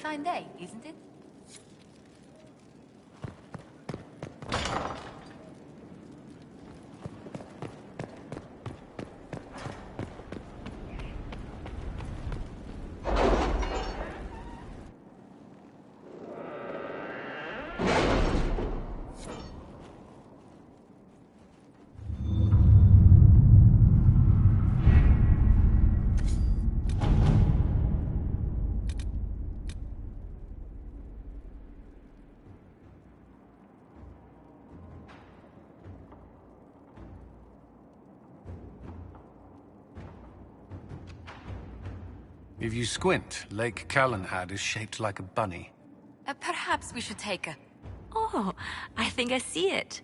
fine day, isn't it? If you squint, Lake Calenhad is shaped like a bunny. Perhaps we should take a... Oh, I think I see it.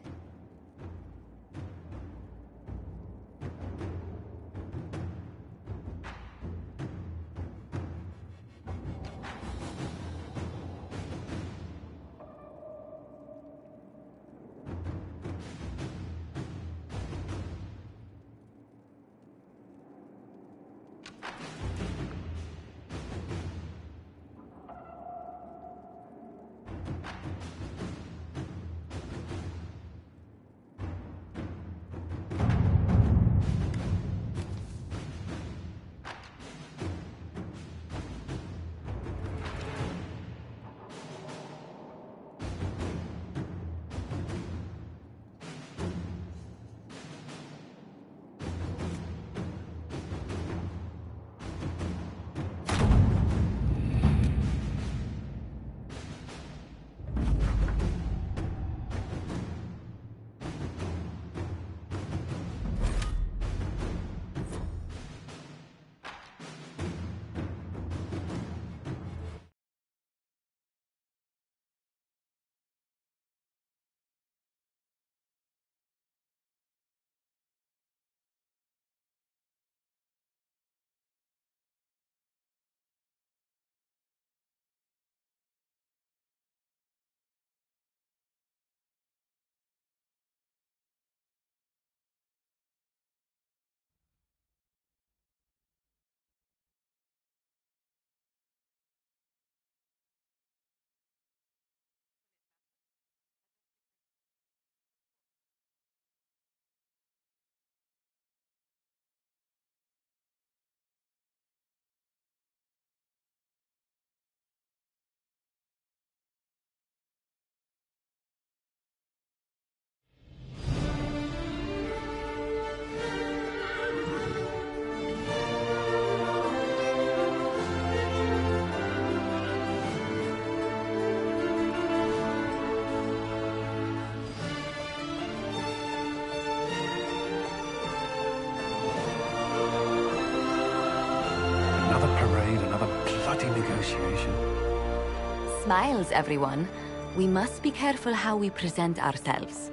Smiles, everyone. We must be careful how we present ourselves.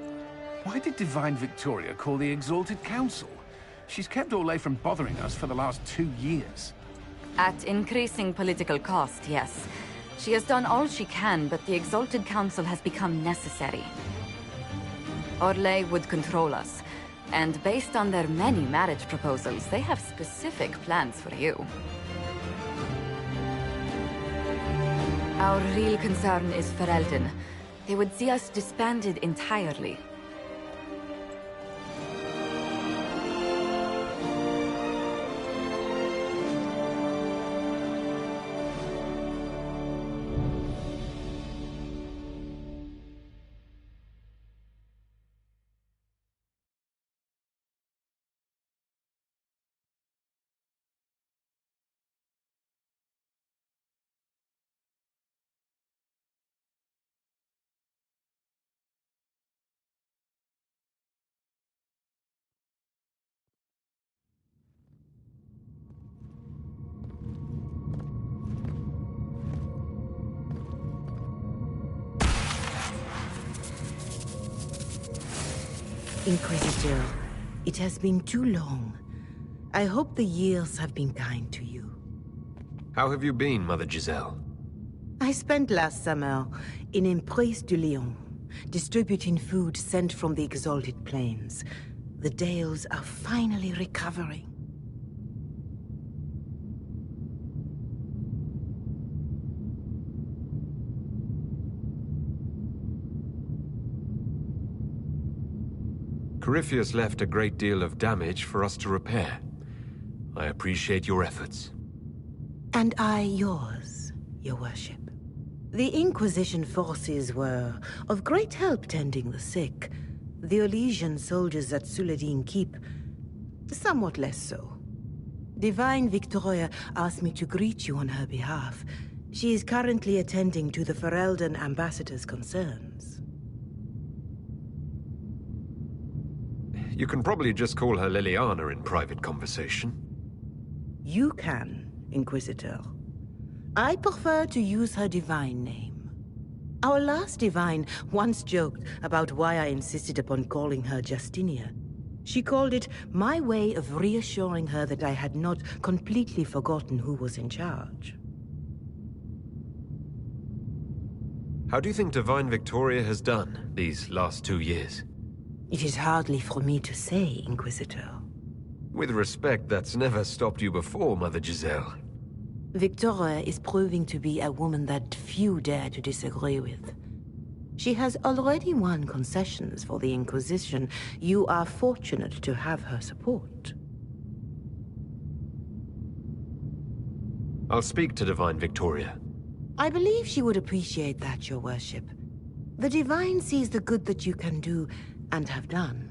Why did Divine Victoria call the Exalted Council? She's kept Orlais from bothering us for the last 2 years. At increasing political cost, yes. She has done all she can, but the Exalted Council has become necessary. Orlais would control us, and based on their many marriage proposals, they have specific plans for you. Our real concern is Ferelden. They would see us disbanded entirely. Inquisitor, it has been too long. I hope the years have been kind to you. How have you been, Mother Giselle? I spent last summer in Emprise de Lyon, distributing food sent from the Exalted Plains. The Dales are finally recovering. Corypheus left a great deal of damage for us to repair. I appreciate your efforts. And I yours, your worship. The Inquisition forces were of great help tending the sick. The Elysian soldiers at Suladin Keep, somewhat less so. Divine Victoria asked me to greet you on her behalf. She is currently attending to the Ferelden ambassador's concerns. You can probably just call her Liliana in private conversation. You can, Inquisitor. I prefer to use her divine name. Our last divine once joked about why I insisted upon calling her Justinia. She called it my way of reassuring her that I had not completely forgotten who was in charge. How do you think Divine Victoria has done these last 2 years? It is hardly for me to say, Inquisitor. With respect, that's never stopped you before, Mother Giselle. Victoria is proving to be a woman that few dare to disagree with. She has already won concessions for the Inquisition. You are fortunate to have her support. I'll speak to Divine Victoria. I believe she would appreciate that, your worship. The Divine sees the good that you can do, and have done.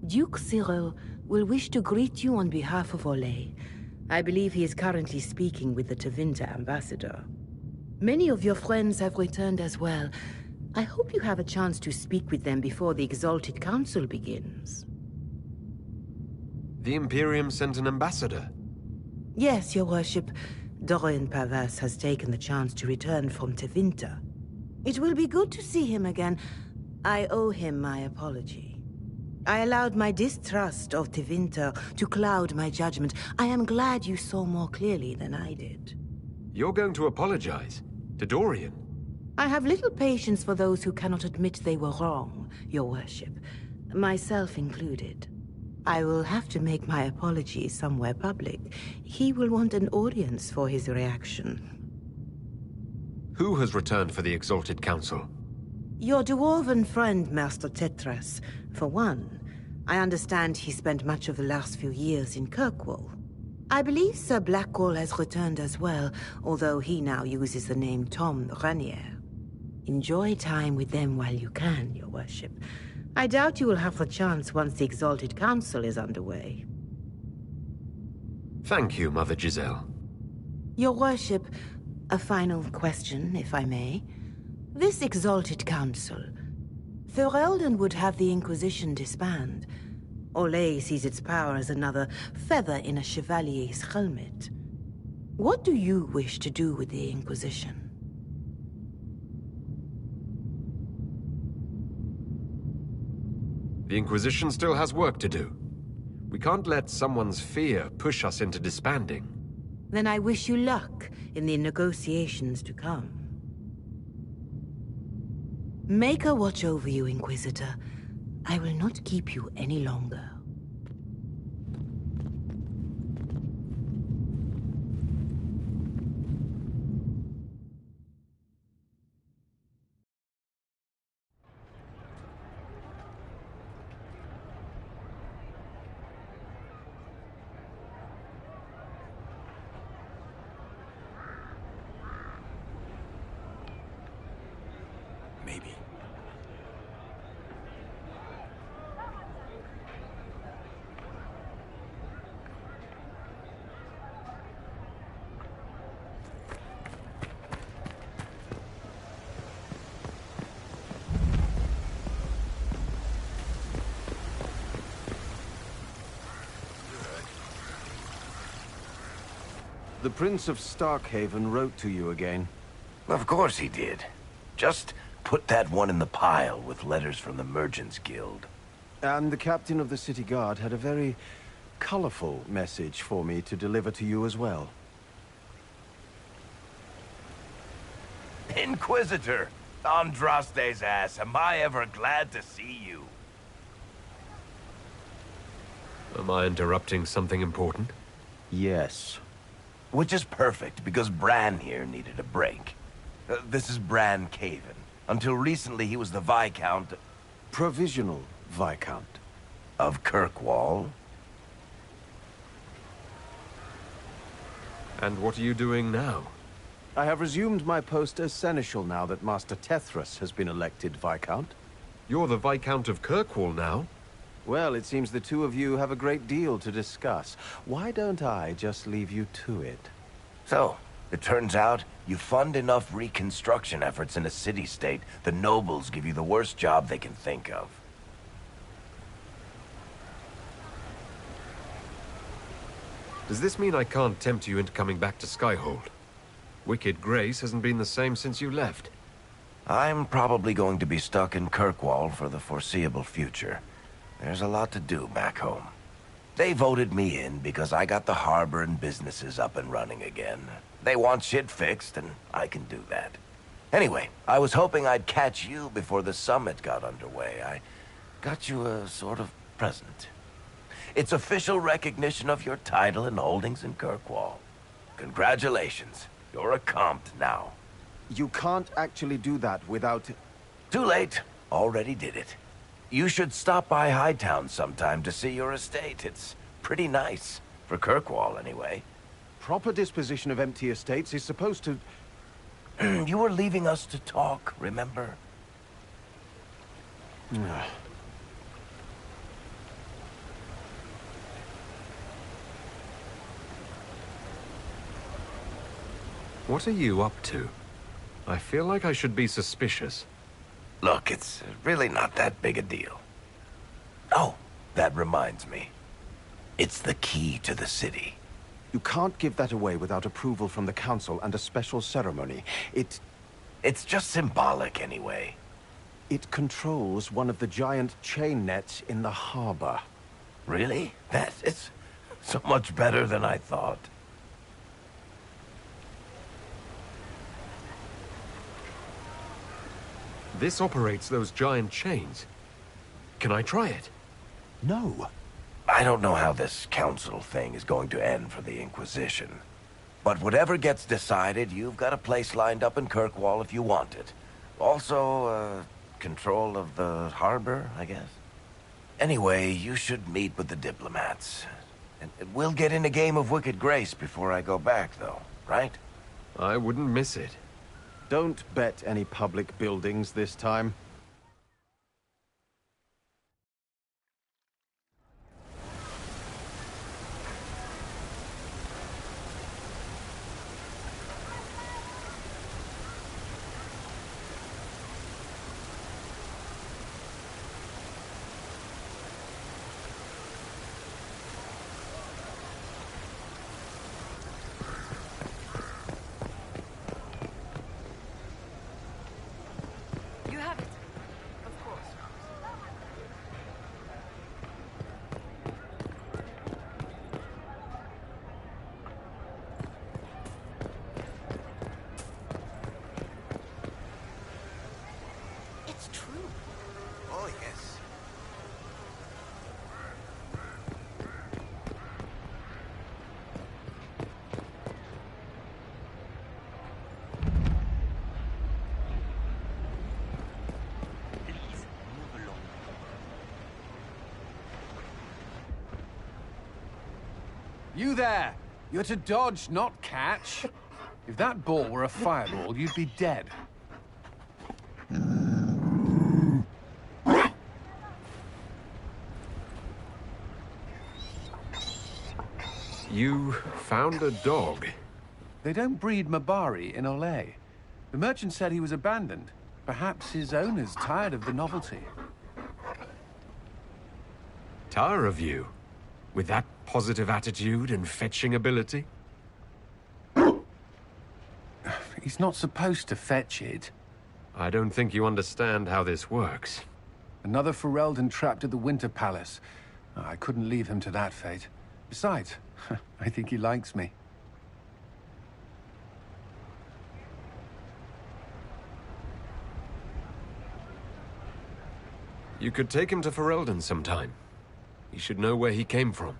Duke Cyril will wish to greet you on behalf of Orlais. I believe he is currently speaking with the Tevinter ambassador. Many of your friends have returned as well. I hope you have a chance to speak with them before the Exalted Council begins. The Imperium sent an ambassador? Yes, your worship. Dorian Pavas has taken the chance to return from Tevinter. It will be good to see him again. I owe him my apology. I allowed my distrust of Tevinter to cloud my judgment. I am glad you saw more clearly than I did. You're going to apologize? To Dorian? I have little patience for those who cannot admit they were wrong, your worship. Myself included. I will have to make my apology somewhere public. He will want an audience for his reaction. Who has returned for the Exalted Council? Your dwarven friend, Master Tetras, for one. I understand he spent much of the last few years in Kirkwall. I believe Sir Blackwall has returned as well, although he now uses the name Tom Ranier. Enjoy time with them while you can, your worship. I doubt you will have the chance once the Exalted Council is underway. Thank you, Mother Giselle. Your worship, a final question, if I may. This Exalted Council, Ferelden would have the Inquisition disband. Orlais sees its power as another feather in a chevalier's helmet. What do you wish to do with the Inquisition? The Inquisition still has work to do. We can't let someone's fear push us into disbanding. Then I wish you luck in the negotiations to come. Maker watch over you, Inquisitor. I will not keep you any longer. Maybe. The Prince of Starkhaven wrote to you again. Of course he did. Just put that one in the pile with letters from the Merchants Guild. And the captain of the city guard had a very colorful message for me to deliver to you as well. Inquisitor! Andraste's ass, am I ever glad to see you? Am I interrupting something important? Yes. Which is perfect, because Bran here needed a break. This is Bran Caven. Until recently, he was the Viscount... Provisional Viscount. of Kirkwall. And what are you doing now? I have resumed my post as seneschal now that Master Tethras has been elected Viscount. You're the Viscount of Kirkwall now? Well, it seems the two of you have a great deal to discuss. Why don't I just leave you to it? So, it turns out you fund enough reconstruction efforts in a city-state, the nobles give you the worst job they can think of. Does this mean I can't tempt you into coming back to Skyhold? Wicked Grace hasn't been the same since you left. I'm probably going to be stuck in Kirkwall for the foreseeable future. There's a lot to do back home. They voted me in because I got the harbor and businesses up and running again. They want shit fixed, and I can do that. Anyway, I was hoping I'd catch you before the summit got underway. I got you a sort of present. It's official recognition of your title and holdings in Kirkwall. Congratulations. You're a compt now. You can't actually do that without... Too late. Already did it. You should stop by Hightown sometime to see your estate. It's pretty nice. For Kirkwall, anyway. Proper disposition of empty estates is supposed to... You were leaving us to talk, remember? What are you up to? I feel like I should be suspicious. Look, it's really not that big a deal. Oh, that reminds me. It's the key to the city. You can't give that away without approval from the council and a special ceremony. It's just symbolic anyway. It controls one of the giant chain nets in the harbor. Really? That is so much better than I thought. This operates those giant chains. Can I try it? No. I don't know how this council thing is going to end for the Inquisition. But whatever gets decided, you've got a place lined up in Kirkwall if you want it. Also, control of the harbor, I guess. Anyway, you should meet with the diplomats. And we'll get in a game of Wicked Grace before I go back, though, right? I wouldn't miss it. Don't bet any public buildings this time. You there! You're to dodge, not catch. If that ball were a fireball, you'd be dead. You found a dog. They don't breed Mabari in Olay. The merchant said he was abandoned. Perhaps his owner's tired of the novelty. Tire of you? With that positive attitude and fetching ability? He's not supposed to fetch it. I don't think you understand how this works. Another Ferelden trapped at the Winter Palace. I couldn't leave him to that fate. Besides, I think he likes me. You could take him to Ferelden sometime. He should know where he came from.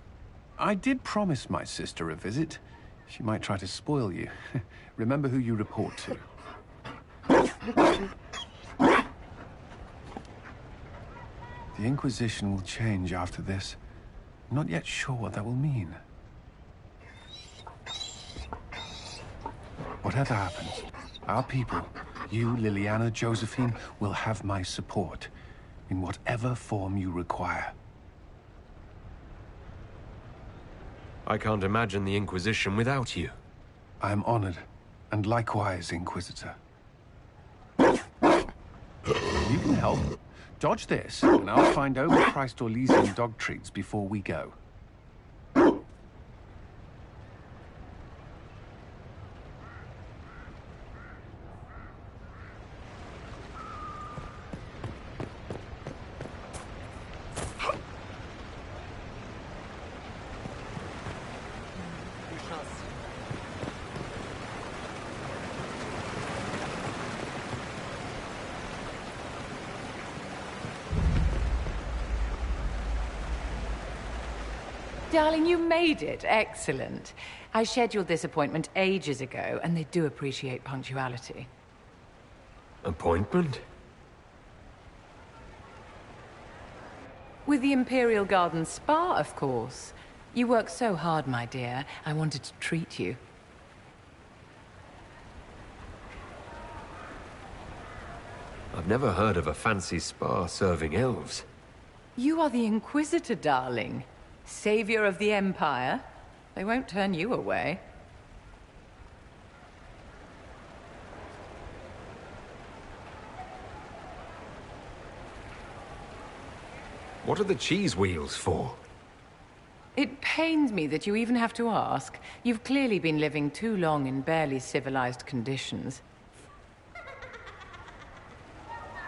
I did promise my sister a visit. She might try to spoil you. Remember who you report to. The Inquisition will change after this. I'm not yet sure what that will mean. Whatever happens, our people, you, Liliana, Josephine, will have my support in whatever form you require. I can't imagine the Inquisition without you. I am honored, and likewise, Inquisitor. You can help. Dodge this, and I'll find overpriced Orlesian dog treats before we go. Darling, you made it. Excellent. I scheduled this appointment ages ago, and they do appreciate punctuality. Appointment? With the Imperial Garden Spa, of course. You work so hard, my dear. I wanted to treat you. I've never heard of a fancy spa serving elves. You are the Inquisitor, darling. Savior of the Empire. They won't turn you away. What are the cheese wheels for? It pains me that you even have to ask. You've clearly been living too long in barely civilized conditions.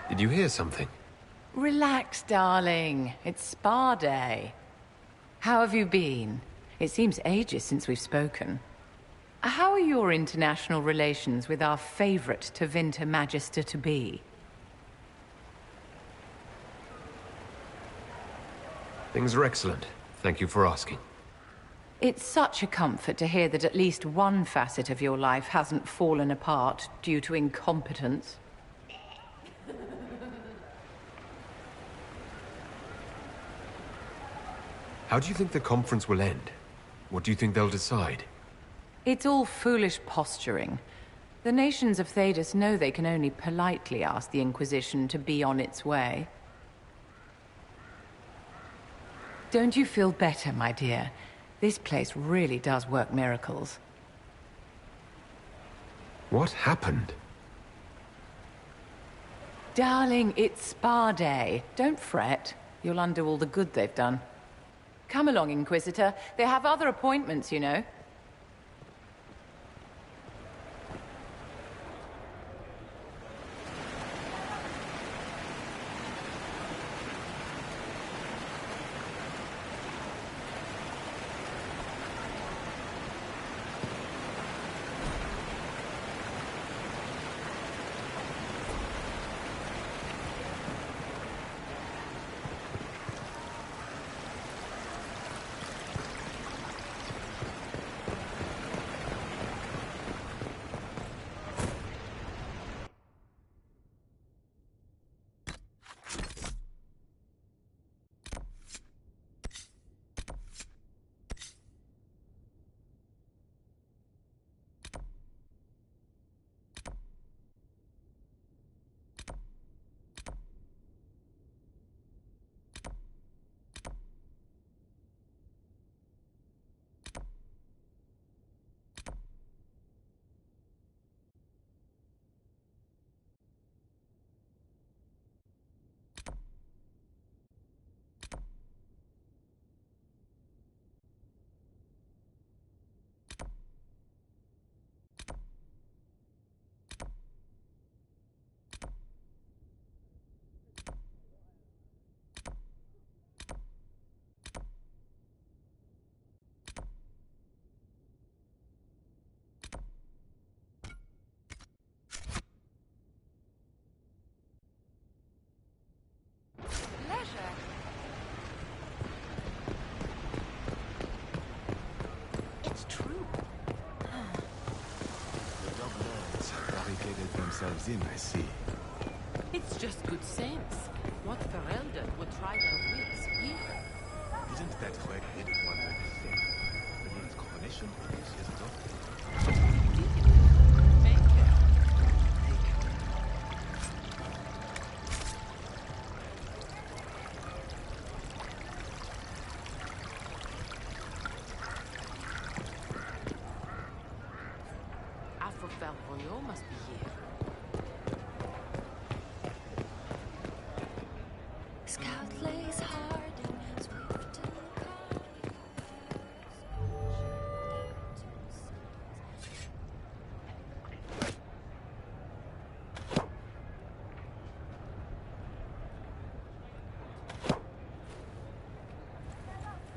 Did you hear something? Relax, darling. It's spa day. How have you been? It seems ages since we've spoken. How are your international relations with our favorite Tevinter Magister-to-be? Things are excellent. Thank you for asking. It's such a comfort to hear that at least one facet of your life hasn't fallen apart due to incompetence. How do you think the conference will end? What do you think they'll decide? It's all foolish posturing. The nations of Thedas know they can only politely ask the Inquisition to be on its way. Don't you feel better, my dear? This place really does work miracles. What happened? Darling, it's spa day. Don't fret. You'll undo all the good they've done. Come along, Inquisitor. They have other appointments, you know. Themselves in, I see. It's just good sense. What Ferelden would try their wits here? Isn't that red-headed one already dead? Beneath coronation 2 years ago? Valvoyo must be here. Scout lays hard and swift and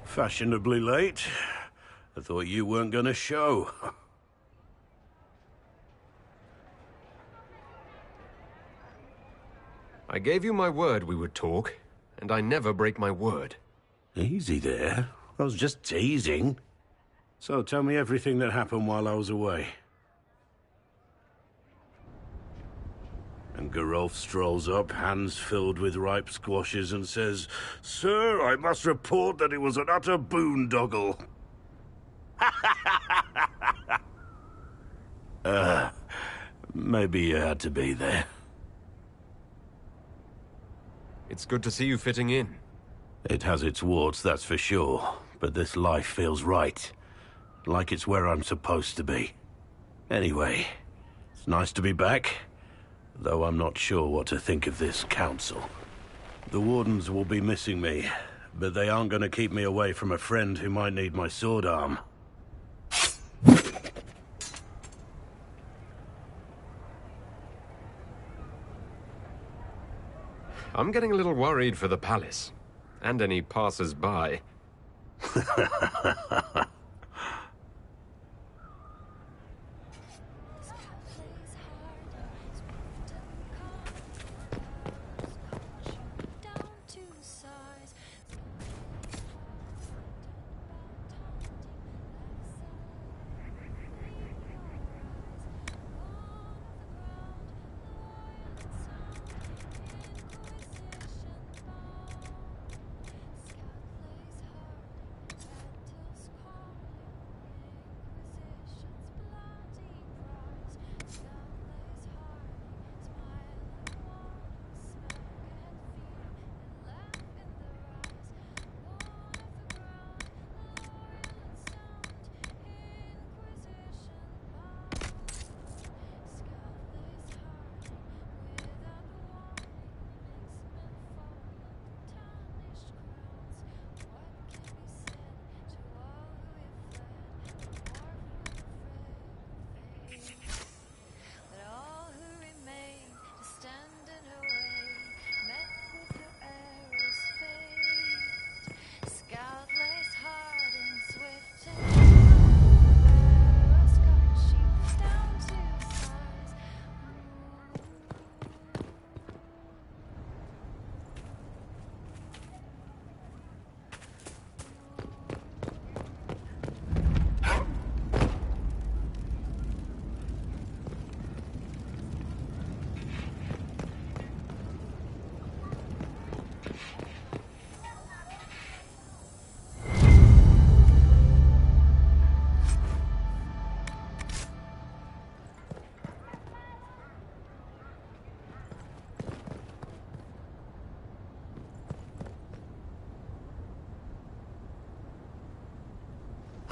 Fashionably late. I thought you weren't gonna show. I gave you my word we would talk, and I never break my word. Easy there. I was just teasing. So tell me everything that happened while I was away. And Geralf strolls up, hands filled with ripe squashes, and says, "Sir, I must report that it was an utter boondoggle." Maybe you had to be there. It's good to see you fitting in. It has its warts, that's for sure. But this life feels right. Like it's where I'm supposed to be. Anyway, it's nice to be back. Though I'm not sure what to think of this council. The Wardens will be missing me, but they aren't going to keep me away from a friend who might need my sword arm. I'm getting a little worried for the palace, and any passers-by.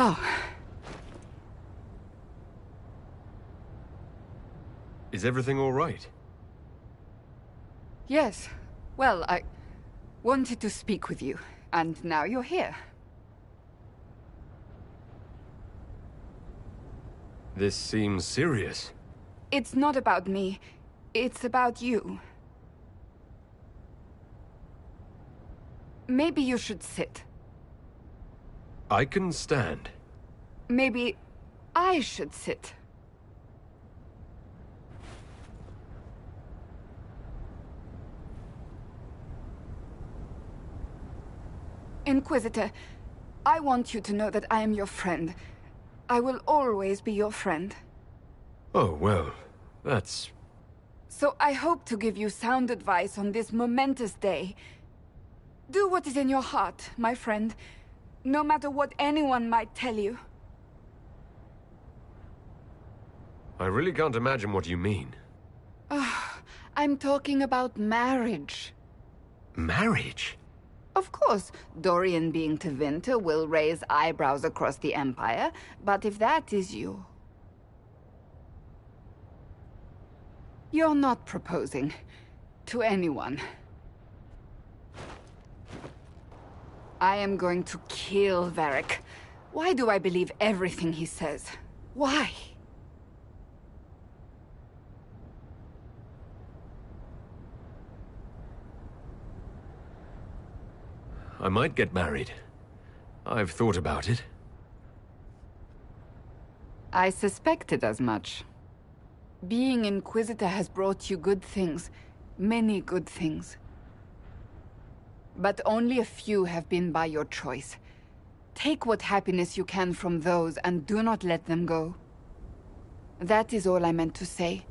Oh. Is everything all right? Yes. Well, I wanted to speak with you, and now you're here. This seems serious. It's not about me. It's about you. Maybe you should sit. I can stand. Maybe I should sit. Inquisitor, I want you to know that I am your friend. I will always be your friend. Oh, well, that's So I hope to give you sound advice on this momentous day. Do what is in your heart, my friend, no matter what anyone might tell you. I really can't imagine what you mean. I'm talking about marriage. Marriage? Of course, Dorian being Tevinter will raise eyebrows across the Empire, but if that is you... You're not proposing to anyone. I am going to kill Varric. Why do I believe everything he says? Why? I might get married. I've thought about it. I suspected as much. Being Inquisitor has brought you good things. Many good things. But only a few have been by your choice. Take what happiness you can from those and do not let them go. That is all I meant to say.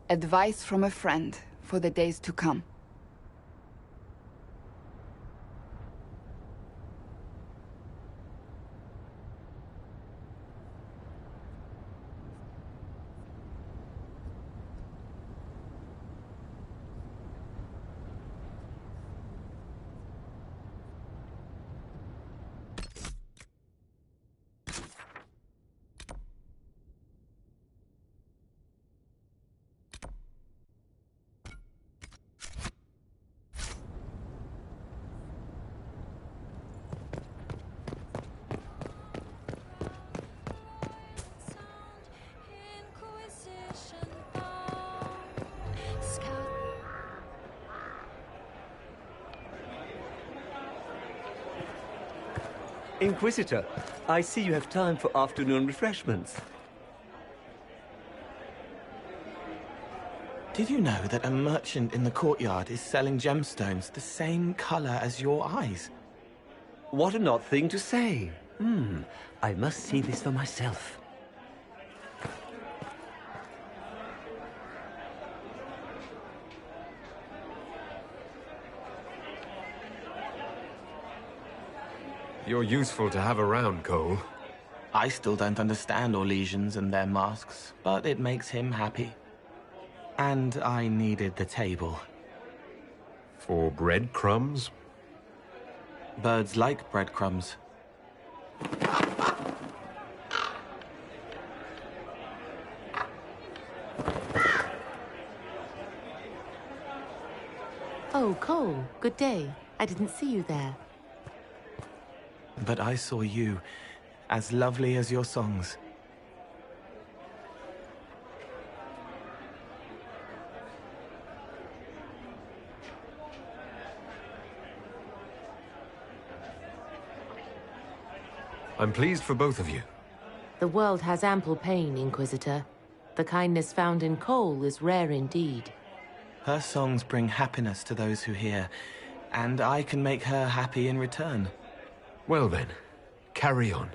Advice from a friend for the days to come. Inquisitor, I see you have time for afternoon refreshments. Did you know that a merchant in the courtyard is selling gemstones the same color as your eyes? What an odd thing to say. I must see this for myself. You're useful to have around, Cole. I still don't understand Orlesians and their masks, but it makes him happy. And I needed the table. For breadcrumbs? Birds like breadcrumbs. Oh, Cole, good day. I didn't see you there. But I saw you, as lovely as your songs. I'm pleased for both of you. The world has ample pain, Inquisitor. The kindness found in Cole is rare indeed. Her songs bring happiness to those who hear, and I can make her happy in return. Well then, carry on.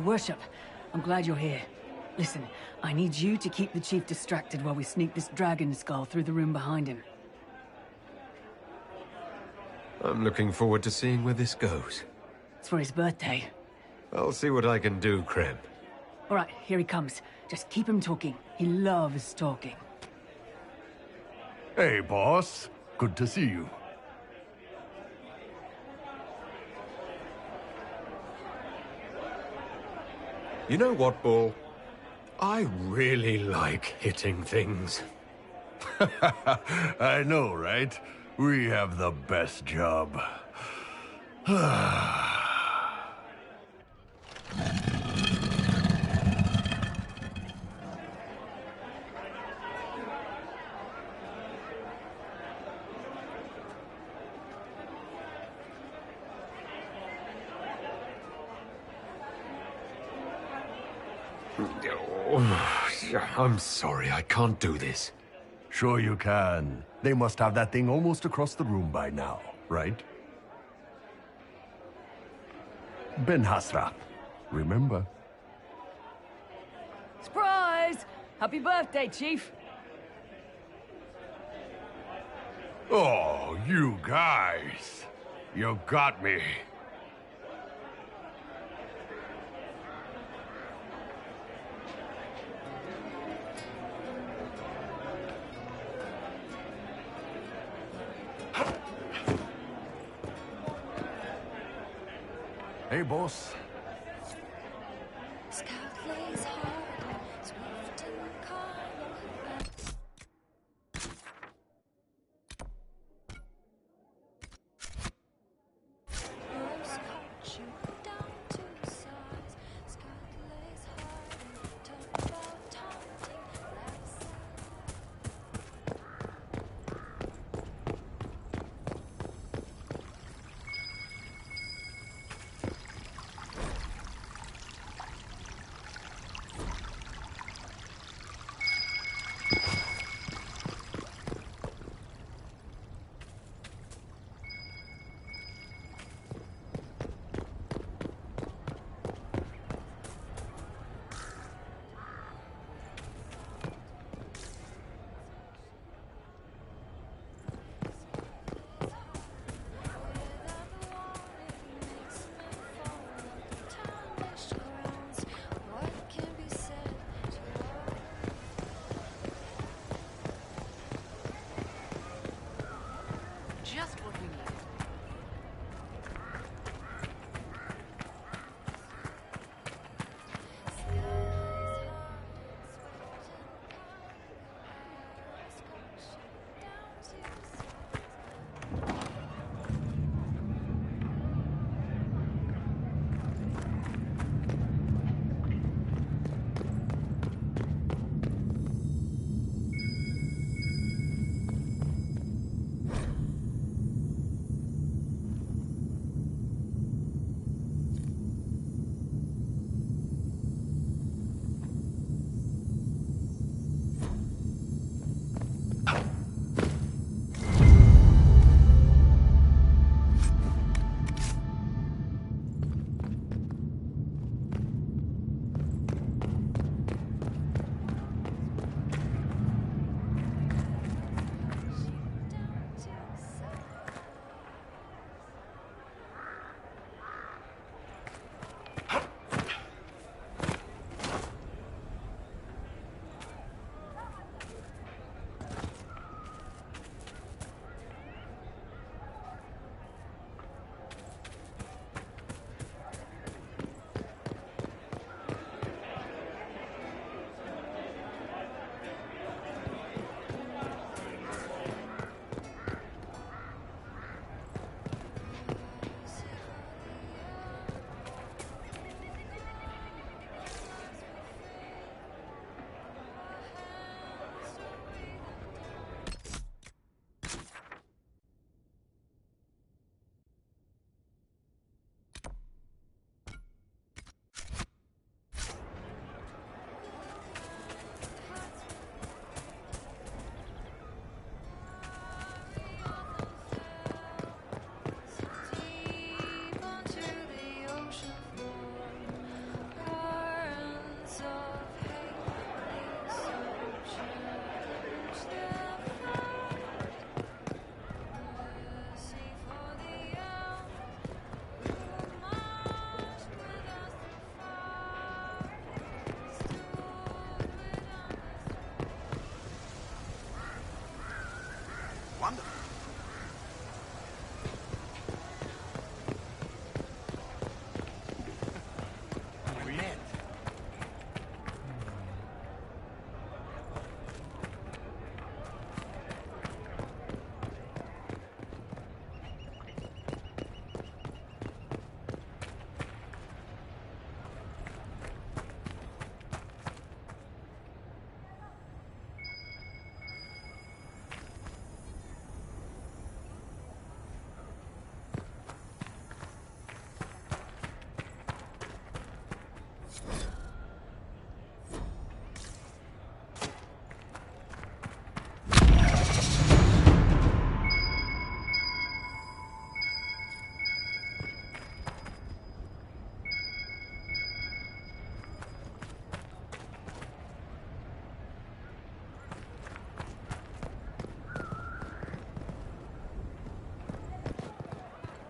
Your Worship, I'm glad you're here. Listen, I need you to keep the Chief distracted while we sneak this dragon skull through the room behind him. I'm looking forward to seeing where this goes. It's for his birthday. I'll see what I can do, Krem. All right, here he comes. Just keep him talking. He loves talking. Hey, boss. Good to see you. You know what, Bull? I really like hitting things. I know, right? We have the best job. I'm sorry, I can't do this. Sure you can. They must have that thing almost across the room by now, right? Ben Hasra, remember? Surprise! Happy birthday, Chief! Oh, you guys. You got me. Hey, boss. Scout lays hard, swift and calm. Rose cut you down to size. Scout lays hard, talk about taunting. That's Just what we need. Wonderful. We met.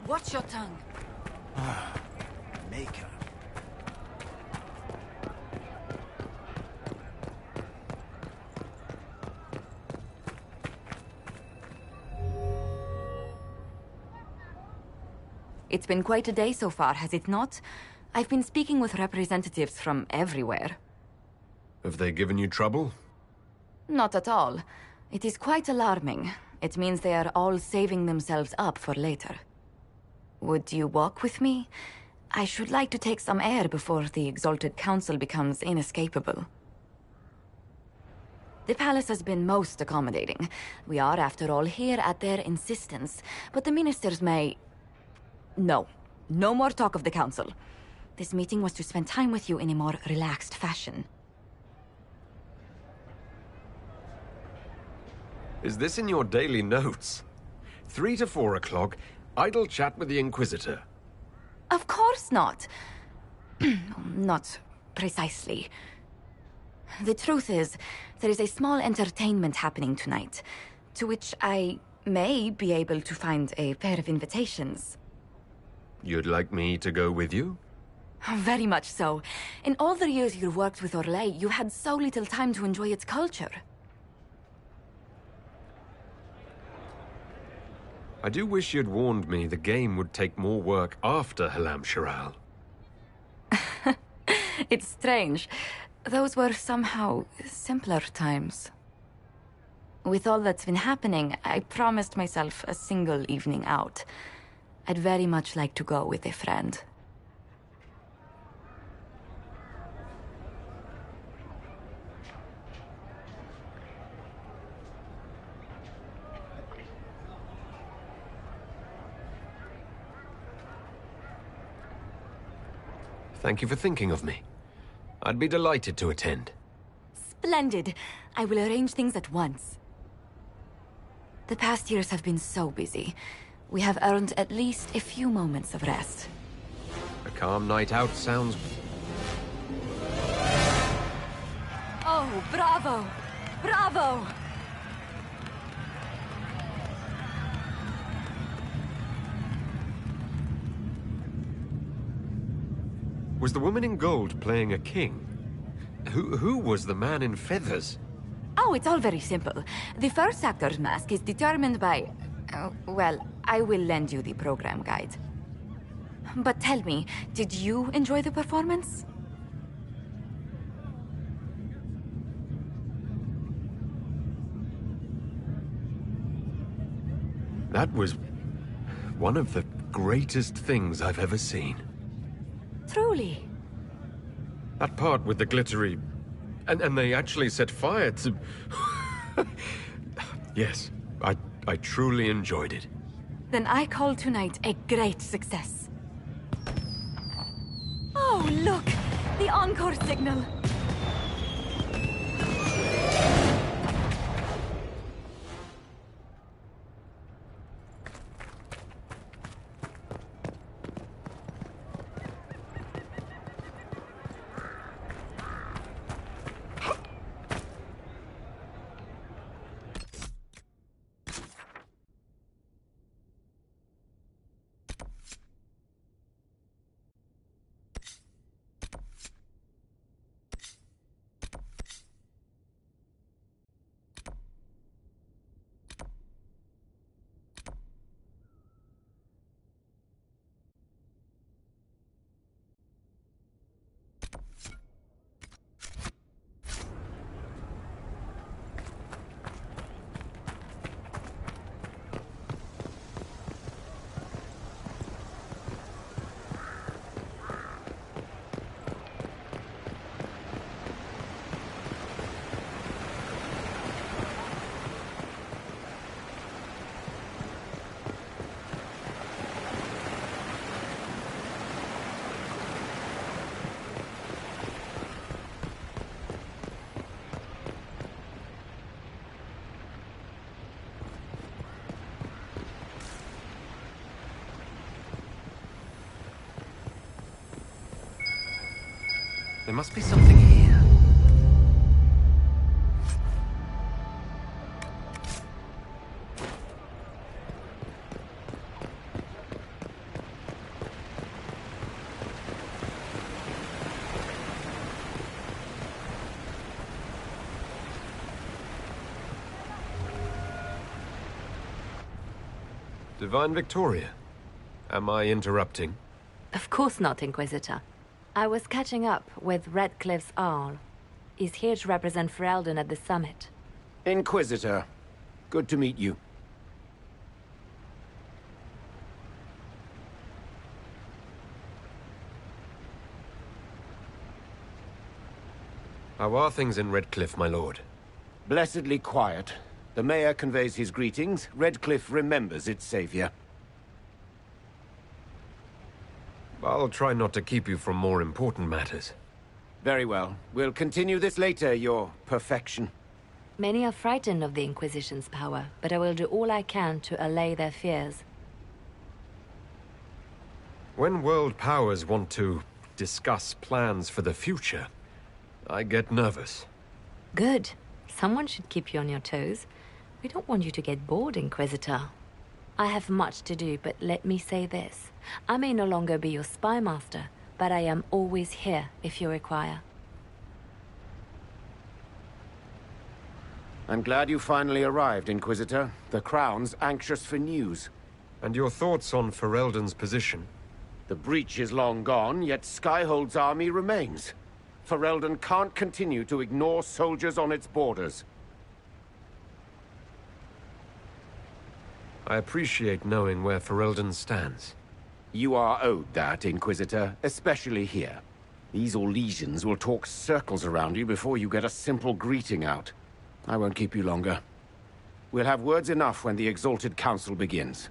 Watch your tongue. Maker. It's been quite a day so far, has it not? I've been speaking with representatives from everywhere. Have they given you trouble? Not at all. It is quite alarming. It means they are all saving themselves up for later. Would you walk with me? I should like to take some air before the Exalted Council becomes inescapable. The palace has been most accommodating. We are, after all, here at their insistence, but the ministers may... No. No more talk of the council. This meeting was to spend time with you in a more relaxed fashion. Is this in your daily notes? 3 to 4 o'clock, idle chat with the Inquisitor. Of course not. Not precisely. The truth is, there is a small entertainment happening tonight, to which I may be able to find a pair of invitations. You'd like me to go with you? Very much so. In all the years you worked with Orlais, you had so little time to enjoy its culture. I do wish you'd warned me the game would take more work after Halam Shiral. It's strange. Those were somehow simpler times. With all that's been happening, I promised myself a single evening out. I'd very much like to go with a friend. Thank you for thinking of me. I'd be delighted to attend. Splendid! I will arrange things at once. The past years have been so busy. We have earned at least a few moments of rest. A calm night out sounds... Oh, bravo! Bravo! Was the woman in gold playing a king? Who was the man in feathers? Oh, it's all very simple. The first actor's mask is determined by... well, I will lend you the program guide. But tell me, did you enjoy the performance? That was one of the greatest things I've ever seen. Truly. That part with the glittery... And they actually set fire to... Yes, I truly enjoyed it. Then I call tonight a great success. Oh, look! The encore signal! There must be something here. Divine Victoria, am I interrupting? Of course not, Inquisitor. I was catching up with Redcliffe's Arl. He's here to represent Ferelden at the summit. Inquisitor, good to meet you. How are things in Redcliffe, my lord? Blessedly quiet. The mayor conveys his greetings. Redcliffe remembers its savior. I'll try not to keep you from more important matters. Very well. We'll continue this later, your perfection. Many are frightened of the Inquisition's power, but I will do all I can to allay their fears. When world powers want to discuss plans for the future, I get nervous. Good. Someone should keep you on your toes. We don't want you to get bored, Inquisitor. I have much to do, but let me say this. I may no longer be your spy master, but I am always here if you require. I'm glad you finally arrived, Inquisitor. The Crown's anxious for news. And your thoughts on Ferelden's position? The breach is long gone, yet Skyhold's army remains. Ferelden can't continue to ignore soldiers on its borders. I appreciate knowing where Ferelden stands. You are owed that, Inquisitor, especially here. These Orlesians will talk circles around you before you get a simple greeting out. I won't keep you longer. We'll have words enough when the Exalted Council begins.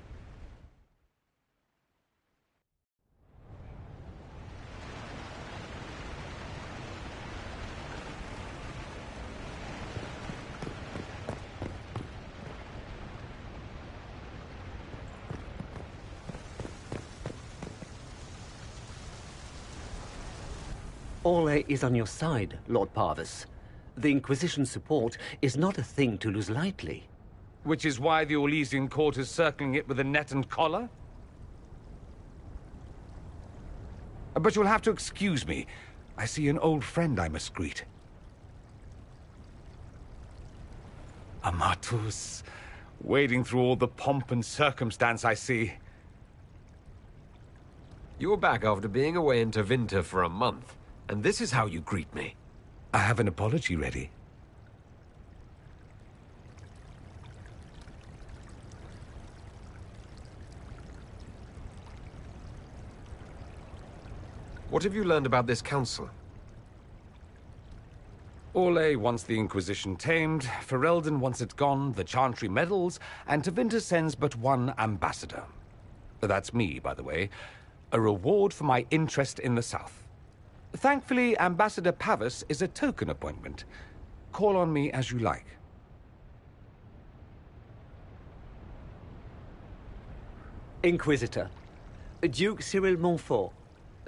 Orlais is on your side, Lord Parvis. The Inquisition's support is not a thing to lose lightly. Which is why the Orlesian court is circling it with a net and collar? But you'll have to excuse me. I see an old friend I must greet. Amatus. Wading through all the pomp and circumstance, I see. You're back after being away in Tevinter for a month, and this is how you greet me. I have an apology ready. What have you learned about this council? Orlais wants the Inquisition tamed, Ferelden wants it gone, the Chantry meddles, and Tevinter sends but one ambassador. That's me, by the way. A reward for my interest in the South. Thankfully, Ambassador Pavis is a token appointment. Call on me as you like. Inquisitor, Duke Cyril Montfort,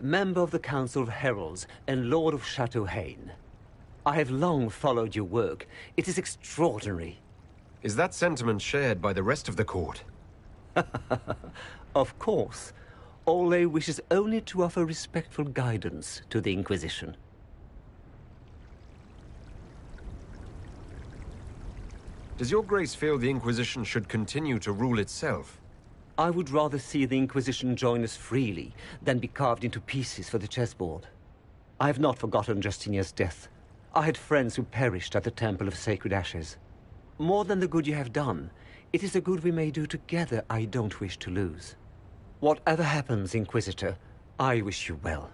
member of the Council of Heralds and Lord of Chateau Haine. I have long followed your work. It is extraordinary. Is that sentiment shared by the rest of the court? Of course. Orlais wishes only to offer respectful guidance to the Inquisition. Does your grace feel the Inquisition should continue to rule itself? I would rather see the Inquisition join us freely than be carved into pieces for the chessboard. I have not forgotten Justinia's death. I had friends who perished at the Temple of Sacred Ashes. More than the good you have done, it is the good we may do together I don't wish to lose. Whatever happens, Inquisitor, I wish you well.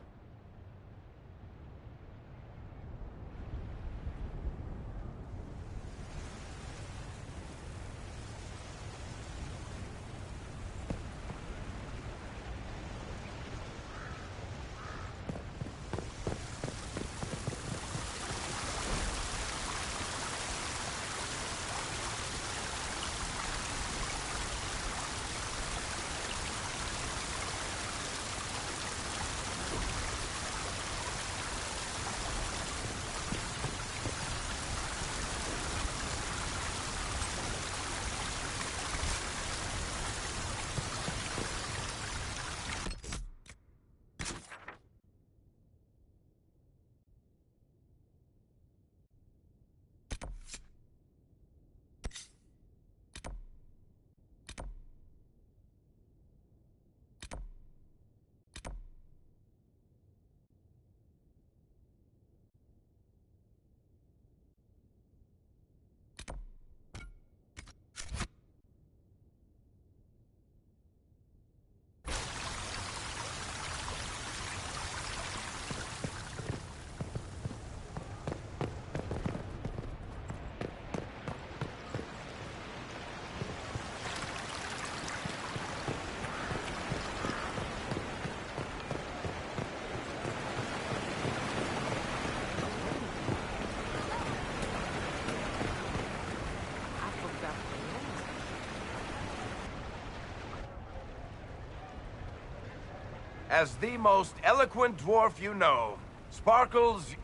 As the most eloquent dwarf you know, Sparkles...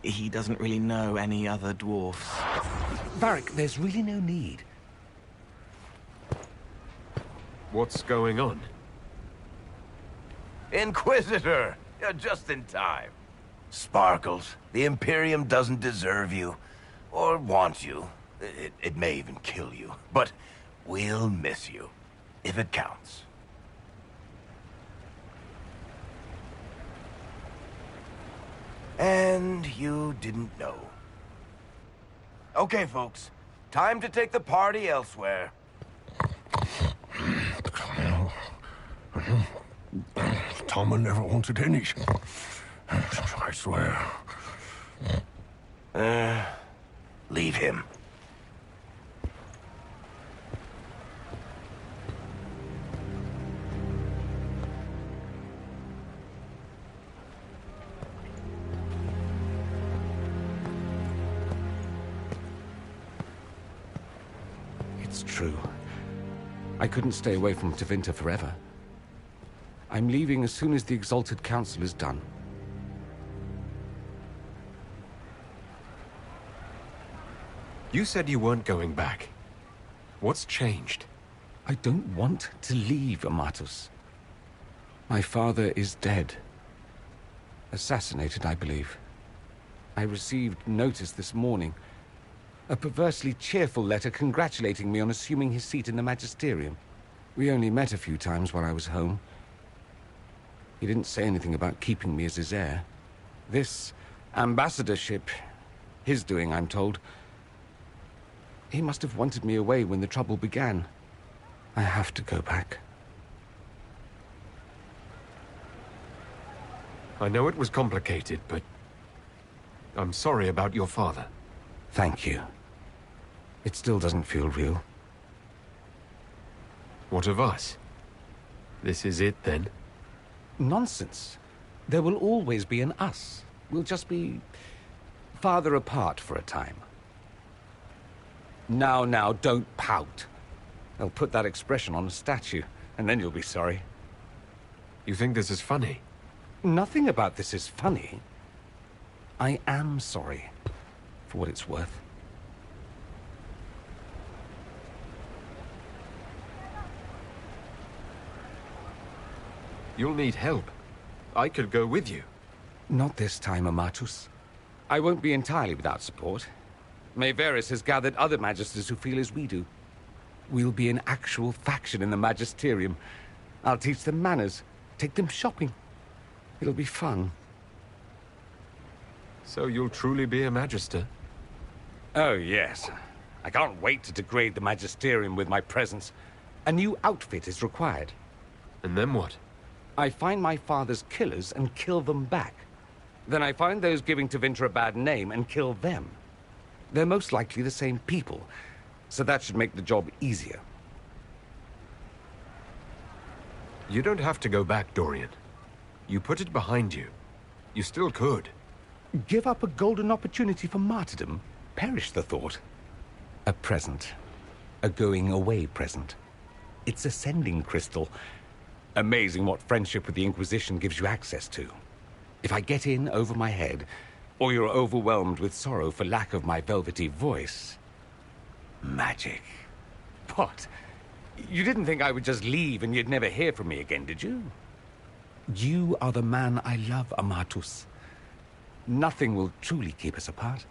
He doesn't really know any other dwarfs. Varric, there's really no need. What's going on? Inquisitor! You're just in time. Sparkles, the Imperium doesn't deserve you. Or want you. It may even kill you. But we'll miss you. If it counts. And you didn't know. Okay, folks. Time to take the party elsewhere. Tama never wanted any. I swear. Leave him. It's true. I couldn't stay away from Tevinter forever. I'm leaving as soon as the Exalted Council is done. You said you weren't going back. What's changed? I don't want to leave Amatus. My father is dead. Assassinated, I believe. I received notice this morning. A perversely cheerful letter congratulating me on assuming his seat in the Magisterium. We only met a few times while I was home. He didn't say anything about keeping me as his heir. This ambassadorship, his doing, I'm told. He must have wanted me away when the trouble began. I have to go back. I know it was complicated, but I'm sorry about your father. Thank you. It still doesn't feel real. What of us? This is it, then? Nonsense. There will always be an us. We'll just be farther apart for a time. Now, don't pout. They'll put that expression on a statue, and then you'll be sorry. You think this is funny? Nothing about this is funny. I am sorry, for what it's worth. You'll need help. I could go with you. Not this time, Amatus. I won't be entirely without support. Maevaris has gathered other magisters who feel as we do. We'll be an actual faction in the Magisterium. I'll teach them manners, take them shopping. It'll be fun. So you'll truly be a Magister? Oh, yes. I can't wait to degrade the Magisterium with my presence. A new outfit is required. And then what? I find my father's killers and kill them back. Then I find those giving Tevinter a bad name and kill them. They're most likely the same people, so that should make the job easier. You don't have to go back, Dorian. You put it behind you. You still could. Give up a golden opportunity for martyrdom? Perish the thought. A present. A going-away present. It's a sending crystal. Amazing what friendship with the Inquisition gives you access to. If I get in over my head, or you're overwhelmed with sorrow for lack of my velvety voice... magic. What? You didn't think I would just leave and you'd never hear from me again, did you? You are the man I love, Amatus. Nothing will truly keep us apart.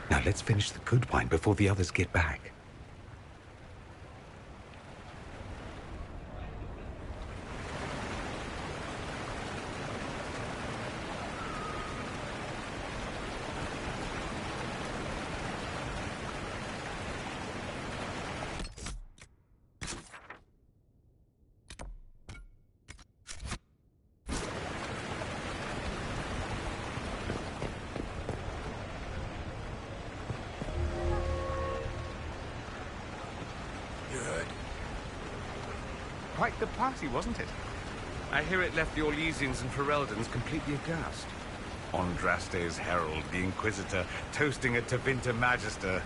Now let's finish the good wine before the others get back. Quite the party, wasn't it? I hear it left the Orlesians and Fereldans completely aghast. Andraste's herald, the Inquisitor, toasting a Tevinter Magister.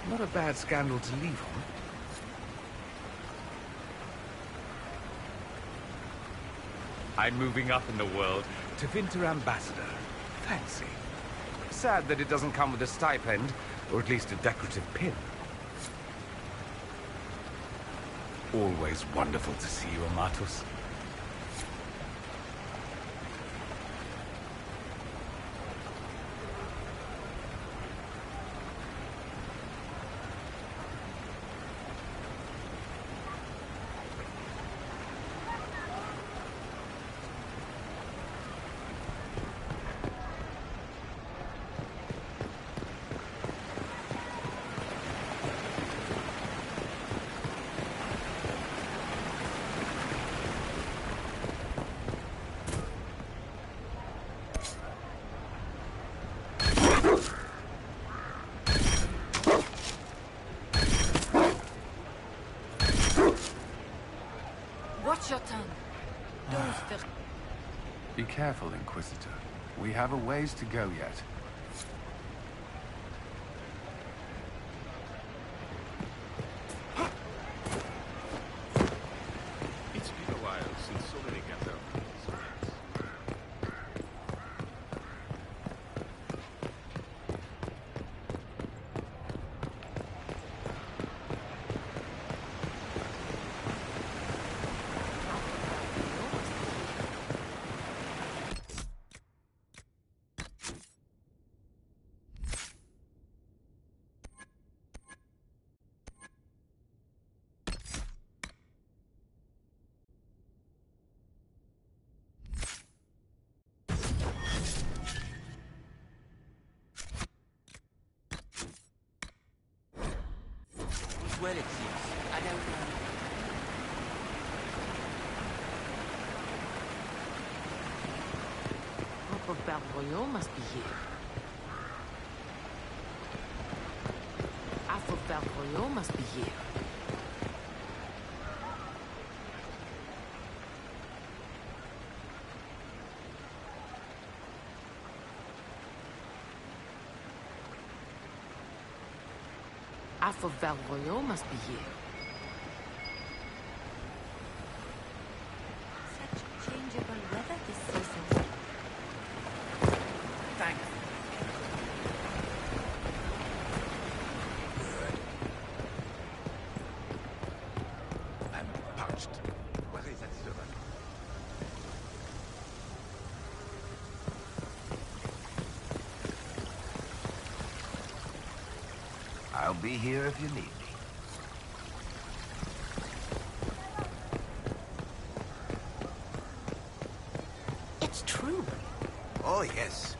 Not a bad scandal to leave on. I'm moving up in the world. Tevinter Ambassador. Fancy. Sad that it doesn't come with a stipend, or at least a decorative pin. Always wonderful to see you, Amatus. Watch your tongue. Don't stir. Be careful, Inquisitor. We have a ways to go yet. It's been a while since so many gathered. Well, it seems. I don't know. Hope of Belvoyant must be here. Half of Belvoyant must be here. Half of Valroyant must be here. Such changeable weather this season. Thanks. I'm parched. Where is that servant? be here if you need me. It's true. Oh, yes.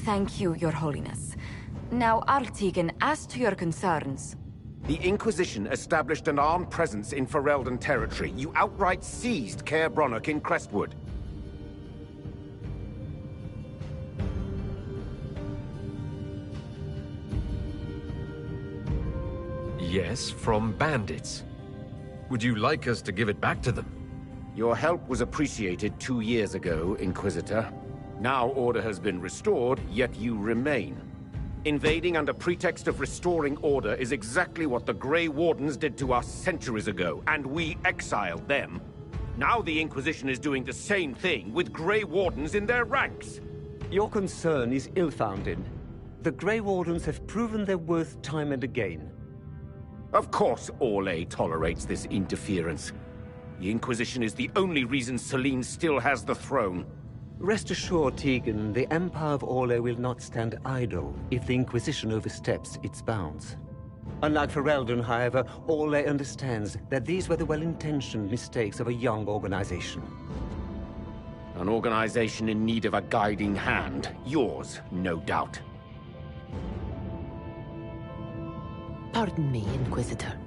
Thank you, Your Holiness. Now, Artigan, as to your concerns... The Inquisition established an armed presence in Ferelden territory. You outright seized Caer Bronach in Crestwood. Yes, from bandits. Would you like us to give it back to them? Your help was appreciated 2 years ago, Inquisitor. Now order has been restored, yet you remain. Invading under pretext of restoring order is exactly what the Grey Wardens did to us centuries ago, and we exiled them. Now the Inquisition is doing the same thing with Grey Wardens in their ranks. Your concern is ill-founded. The Grey Wardens have proven their worth time and again. Of course Orlais tolerates this interference. The Inquisition is the only reason Selene still has the throne. Rest assured, Tegan, the Empire of Orlais will not stand idle if the Inquisition oversteps its bounds. Unlike Ferelden, however, Orlais understands that these were the well-intentioned mistakes of a young organization. An organization in need of a guiding hand. Yours, no doubt. Pardon me, Inquisitor.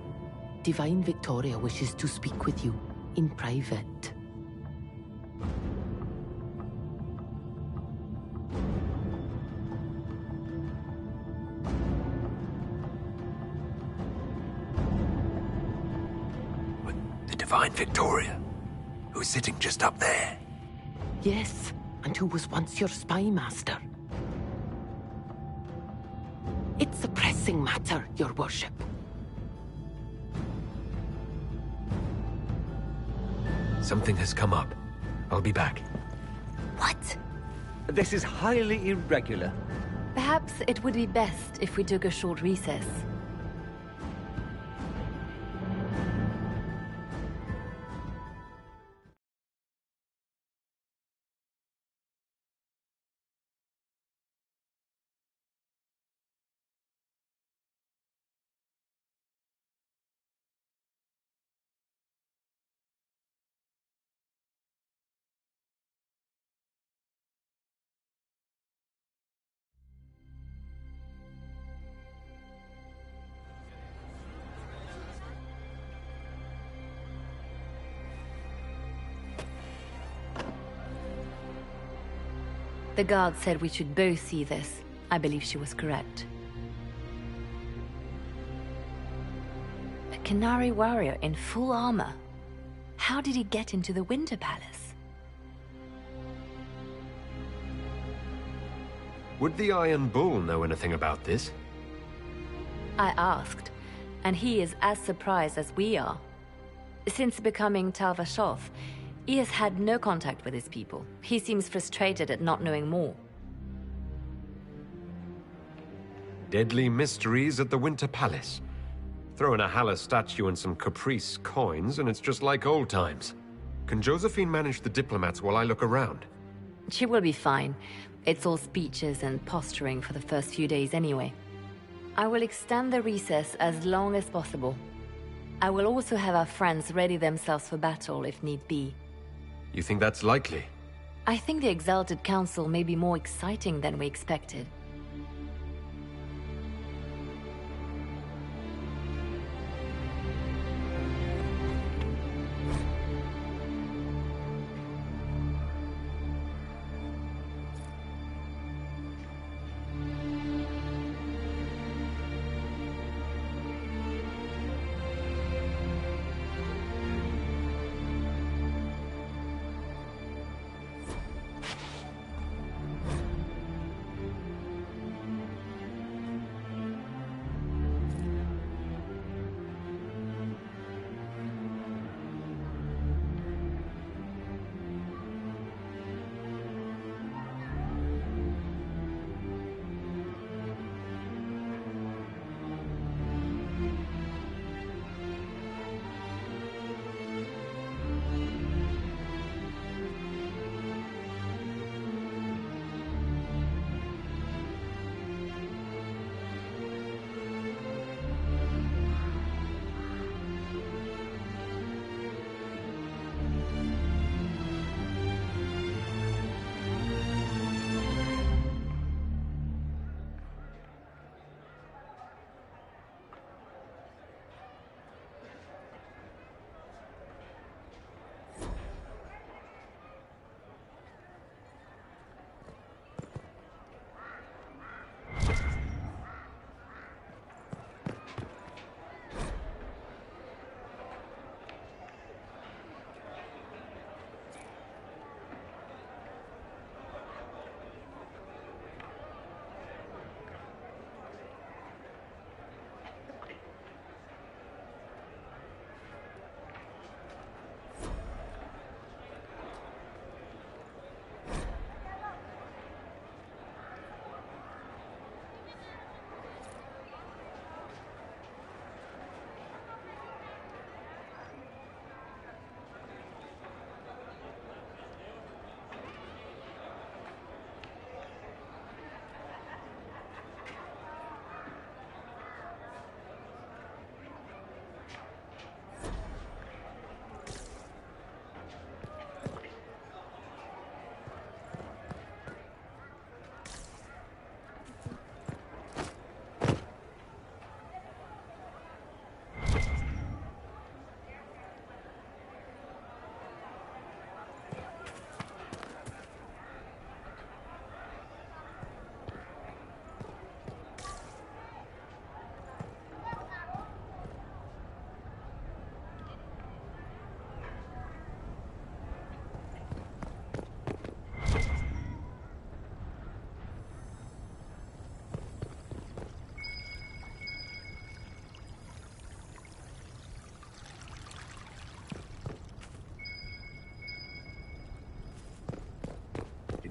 Divine Victoria wishes to speak with you in private. The Divine Victoria, who's sitting just up there. Yes, and who was once your spy master. It's a pressing matter, Your Worship. Something has come up. I'll be back. What? This is highly irregular. Perhaps it would be best if we took a short recess. The guard said we should both see this. I believe she was correct. A Qunari warrior in full armor. How did he get into the Winter Palace? Would the Iron Bull know anything about this? I asked, and he is as surprised as we are. Since becoming Tal Vashoth, he has had no contact with his people. He seems frustrated at not knowing more. Deadly mysteries at the Winter Palace. Throw in a Haller statue and some Caprice coins, and it's just like old times. Can Josephine manage the diplomats while I look around? She will be fine. It's all speeches and posturing for the first few days anyway. I will extend the recess as long as possible. I will also have our friends ready themselves for battle if need be. You think that's likely? I think the Exalted Council may be more exciting than we expected.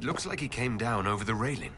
It looks like he came down over the railing.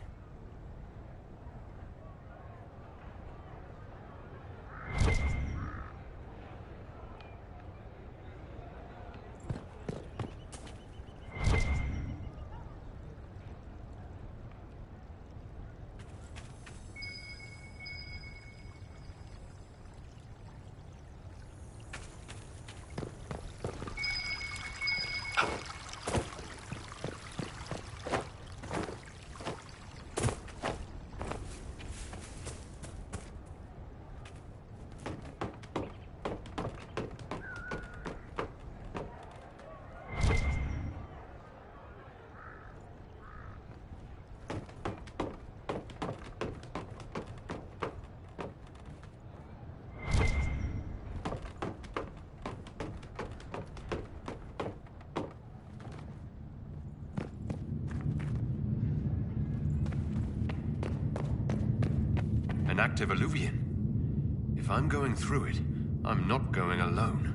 An active Eluvian. If I'm going through it, I'm not going alone.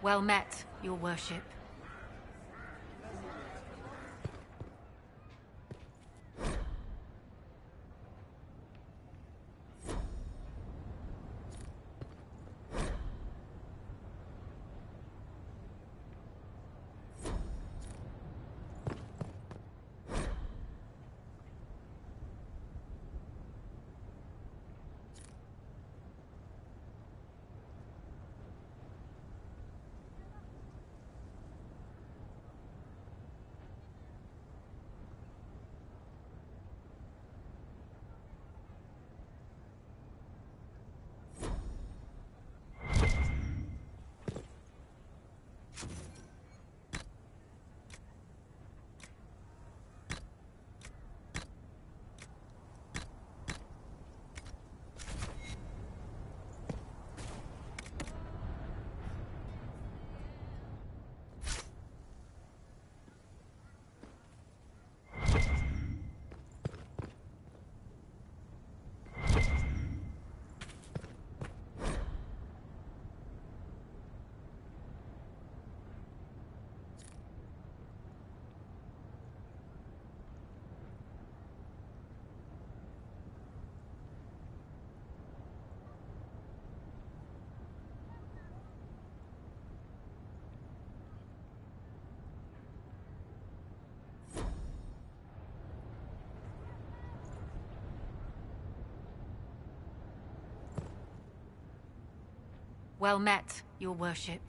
Well met, Your Worship. Well met, Your Worship.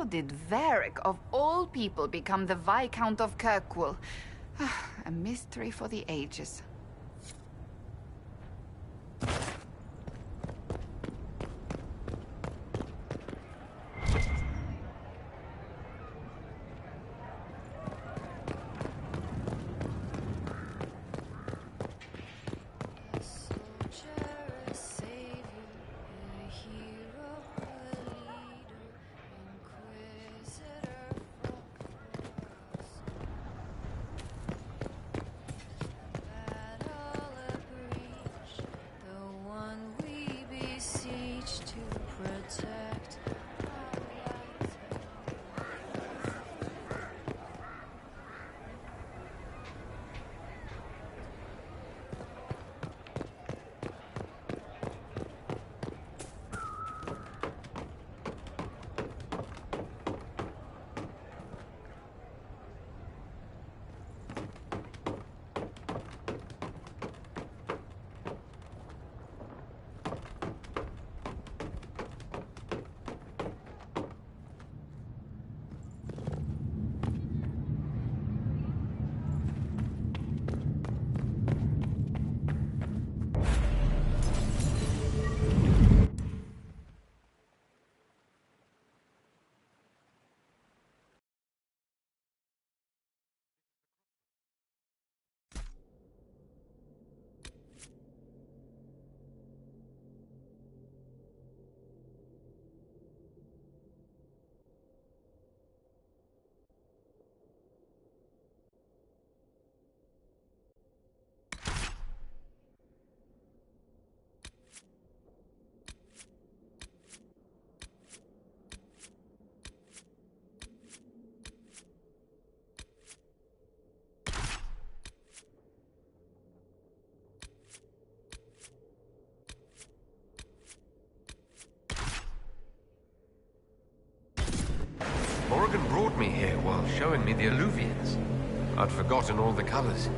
How did Varric, of all people, become the Viscount of Kirkwall? A mystery for the ages. Morrigan brought me here while showing me the Alluvians. I'd forgotten all the colors.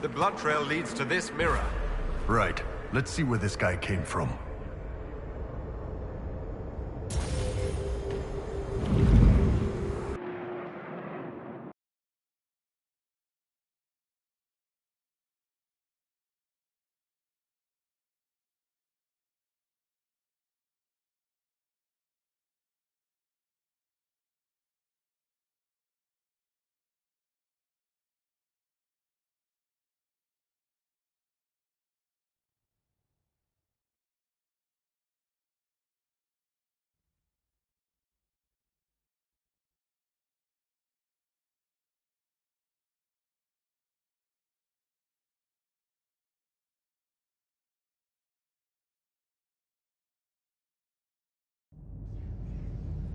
The blood trail leads to this mirror. Right. Let's see where this guy came from.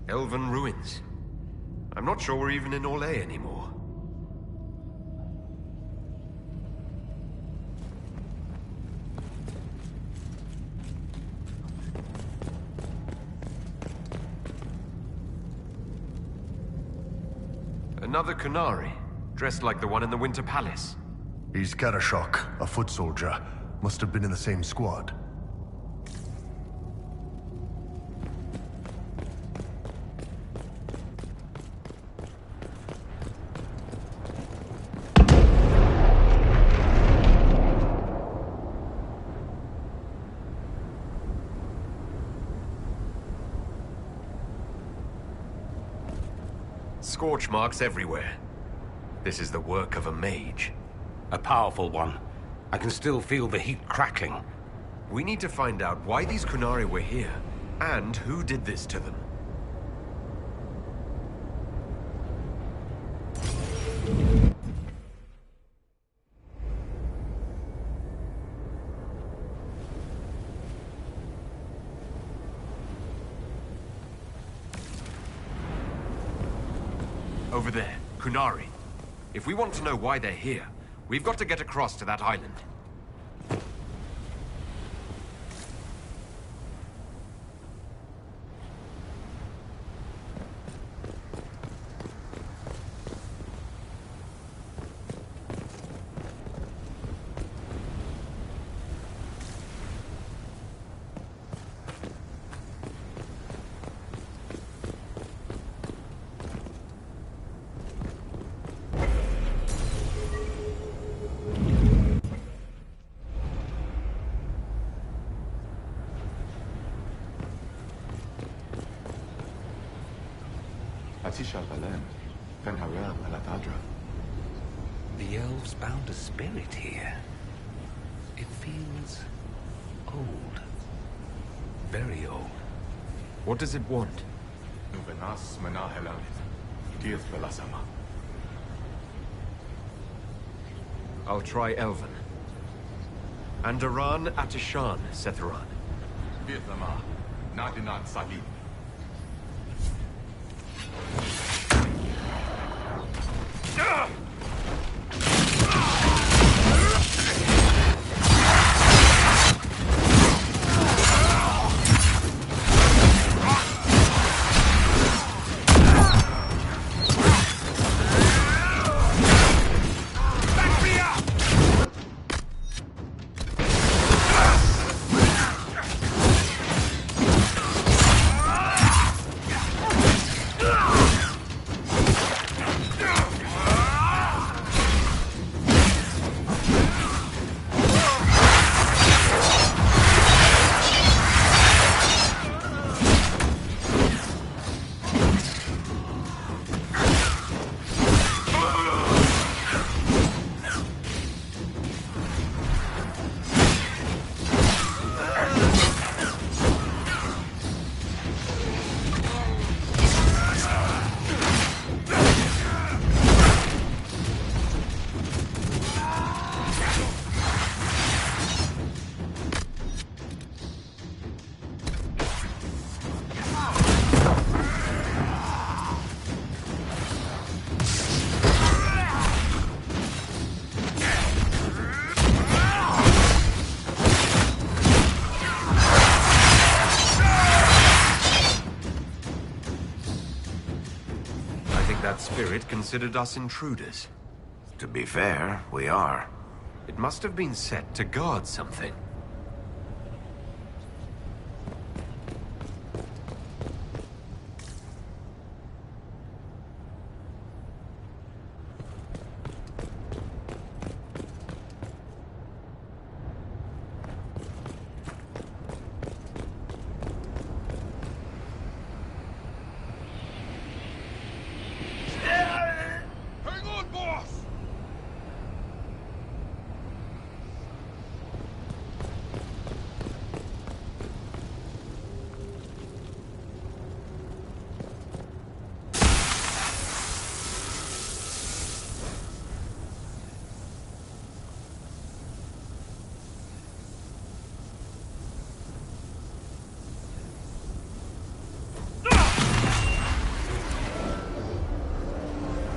Elven ruins. I'm not sure we're even in Orlais anymore. Another Qunari, dressed like the one in the Winter Palace. He's Karashok, a foot soldier. Must have been in the same squad. Scorch marks everywhere. This is the work of a mage. A powerful one. I can still feel the heat crackling. We need to find out why these Qunari were here, and who did this to them. Over there, Qunari. If we want to know why they're here, we've got to get across to that island. The elves bound a spirit here. It feels old. Very old. What does it want? I'll try Elven. Andaran Atishan, Setheran. That spirit considered us intruders. To be fair, we are. It must have been set to guard something.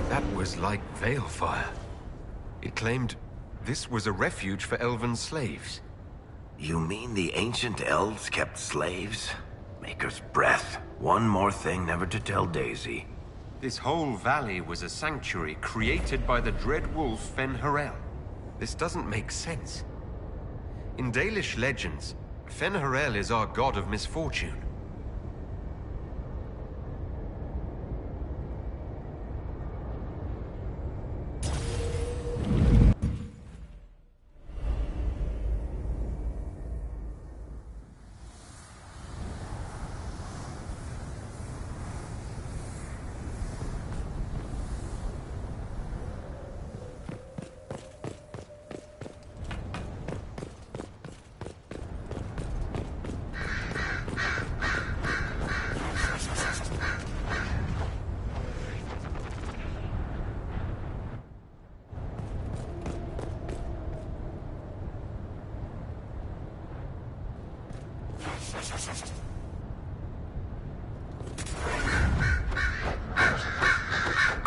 That was like Veilfire. It claimed this was a refuge for elven slaves. You mean the ancient elves kept slaves? Maker's breath. One more thing never to tell Daisy. This whole valley was a sanctuary created by the dread wolf Fen-Harel. This doesn't make sense. In Dalish legends, Fen-Harel is our god of misfortune.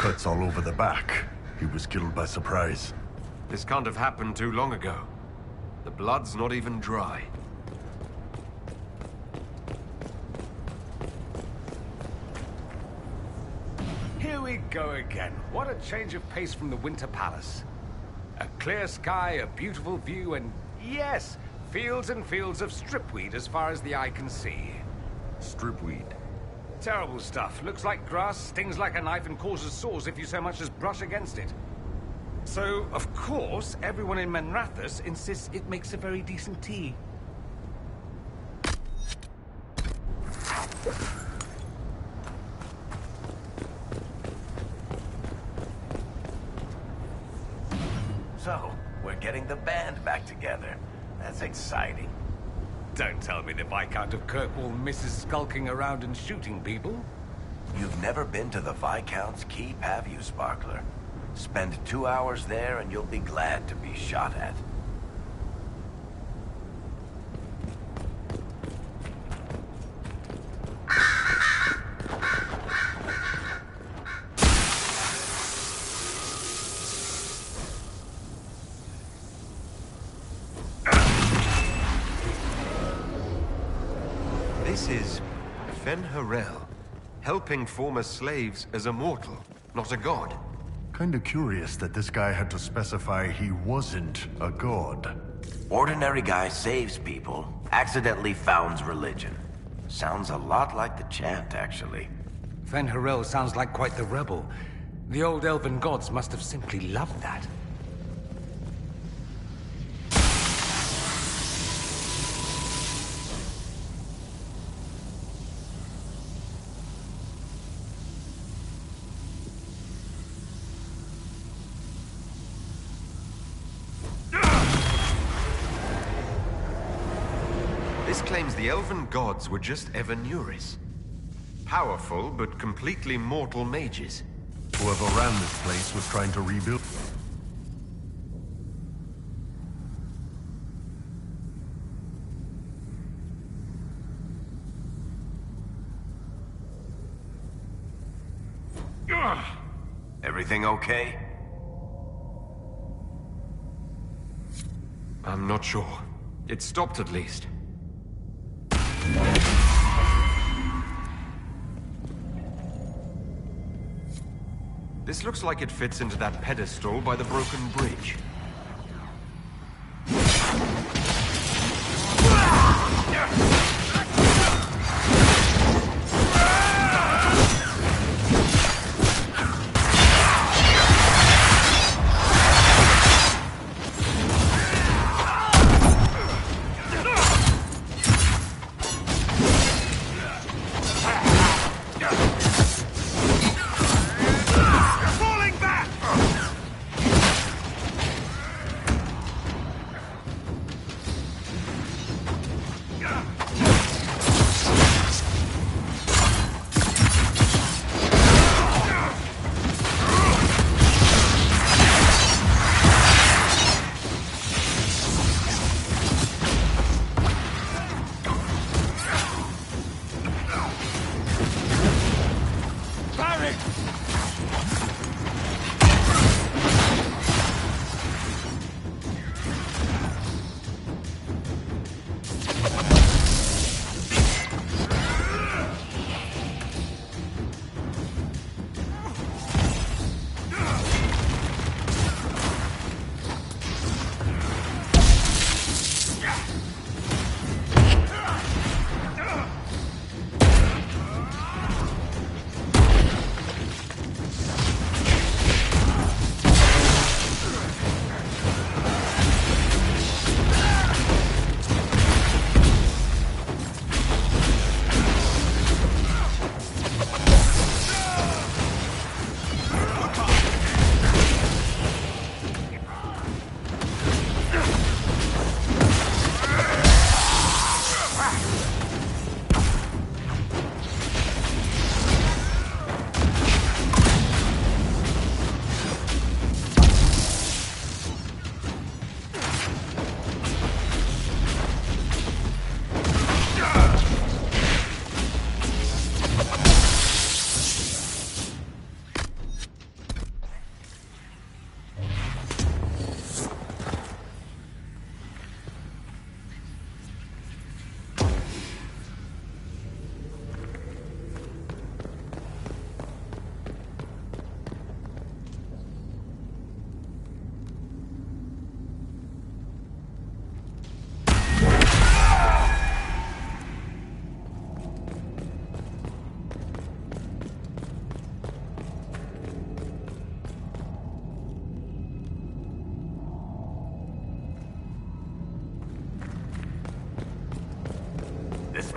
cuts all over the back. He was killed by surprise. This can't have happened too long ago. The blood's not even dry. Here we go again. What a change of pace from the Winter Palace. A clear sky, a beautiful view, and yes, fields and fields of stripweed as far as the eye can see. Stripweed? Terrible stuff. Looks like grass, stings like a knife, and causes sores if you so much as brush against it. So, of course, everyone in Manrathus insists it makes a very decent tea. So, we're getting the band back together. That's exciting. Don't tell me the Viscount of Kirkwall misses skulking around and shooting people. You've never been to the Viscount's Keep, have you, Sparkler? Spend 2 hours there and you'll be glad to be shot at. This is Fen-Harel, helping former slaves as a mortal, not a god. Kinda curious that this guy had to specify he wasn't a god. Ordinary guy saves people, accidentally founds religion. Sounds a lot like the chant, actually. Fen-Harel sounds like quite the rebel. The old elven gods must have simply loved that. This claims the elven gods were just Evanuris. Powerful, but completely mortal mages. Whoever ran this place was trying to rebuild. Everything okay? I'm not sure. It stopped at least. This looks like it fits into that pedestal by the broken bridge.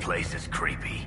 place is creepy.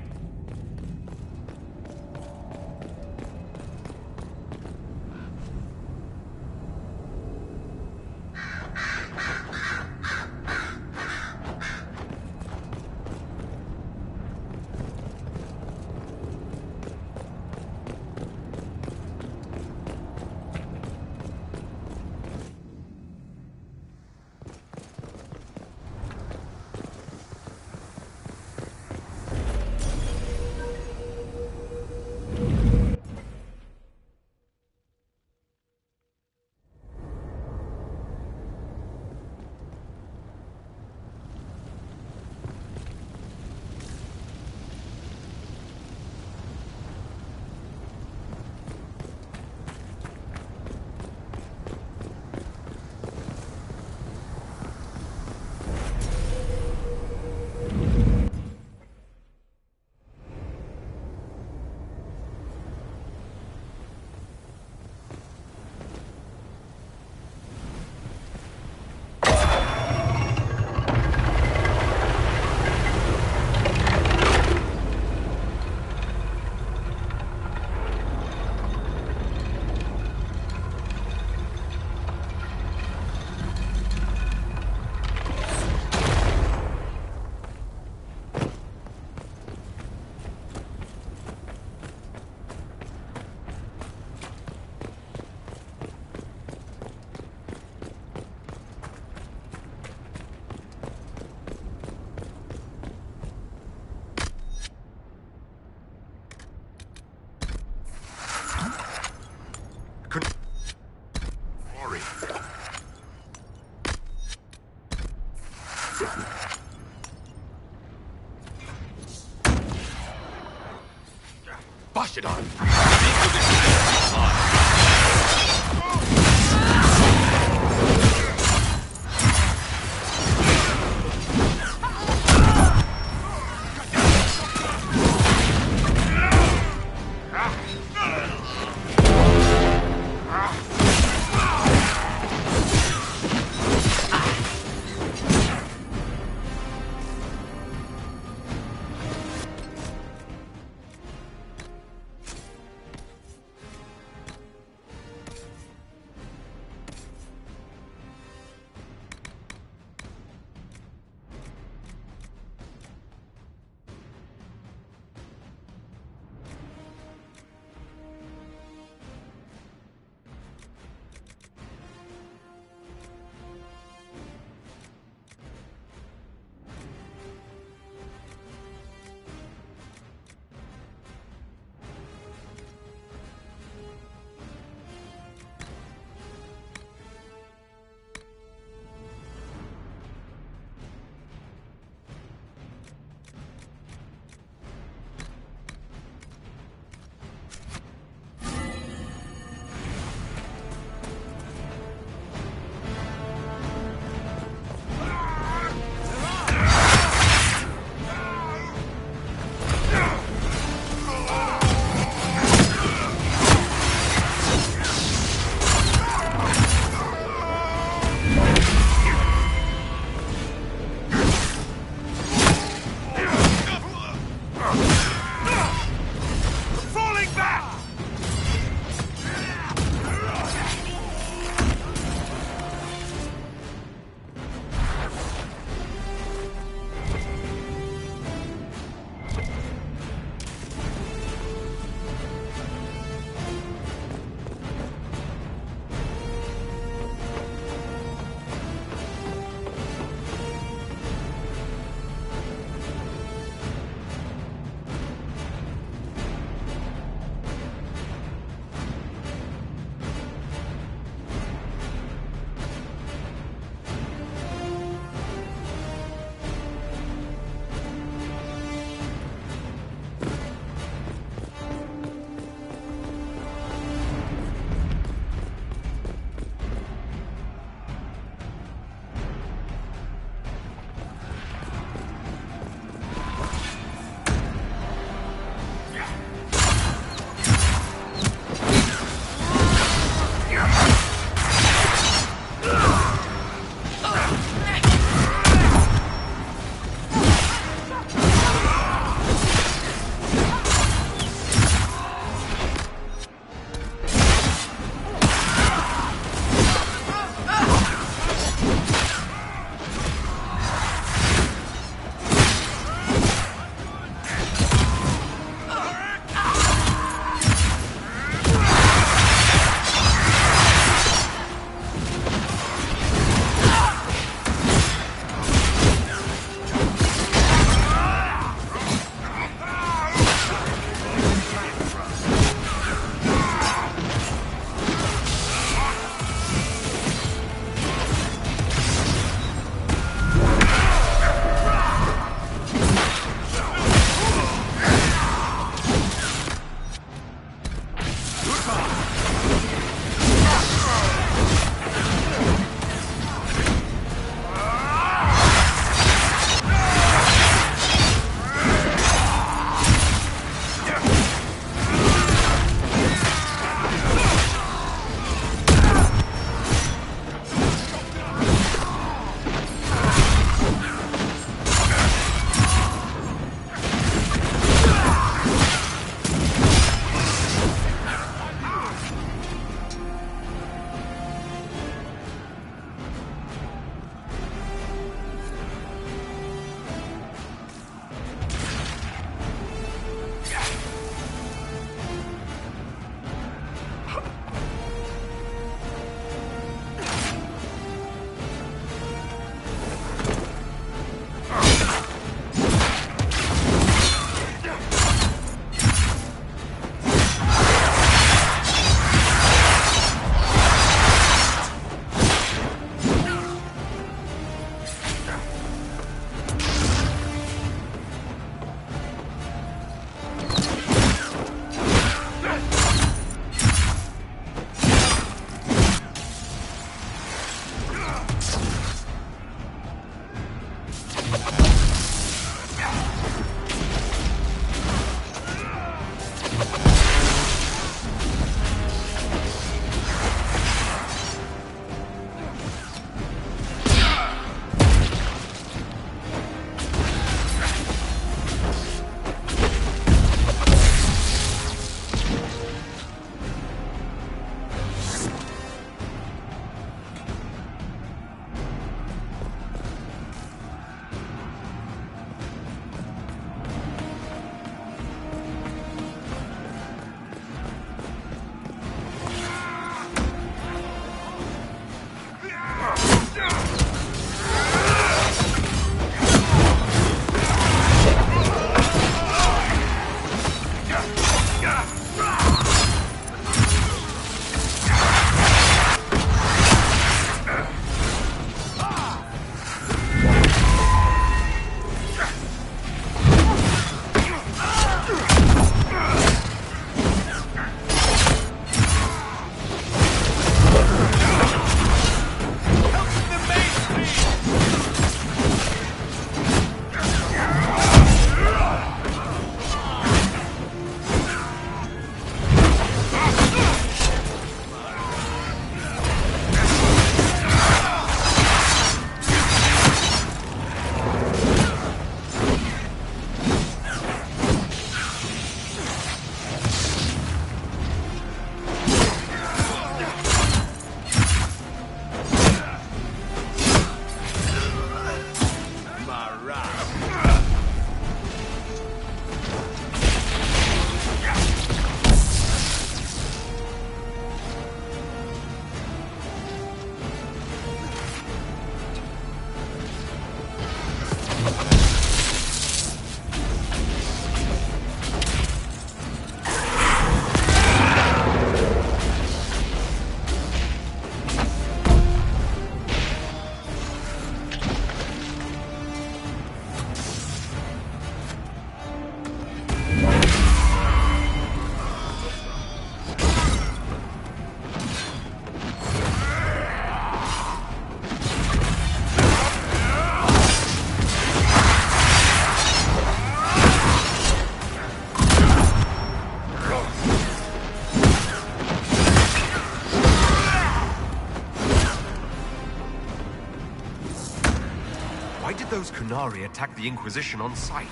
did those Kunari attack the Inquisition on sight?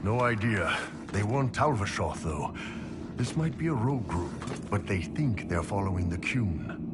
No idea. They weren't Talvashoth, though. This might be a rogue group, but they think they're following the Qun.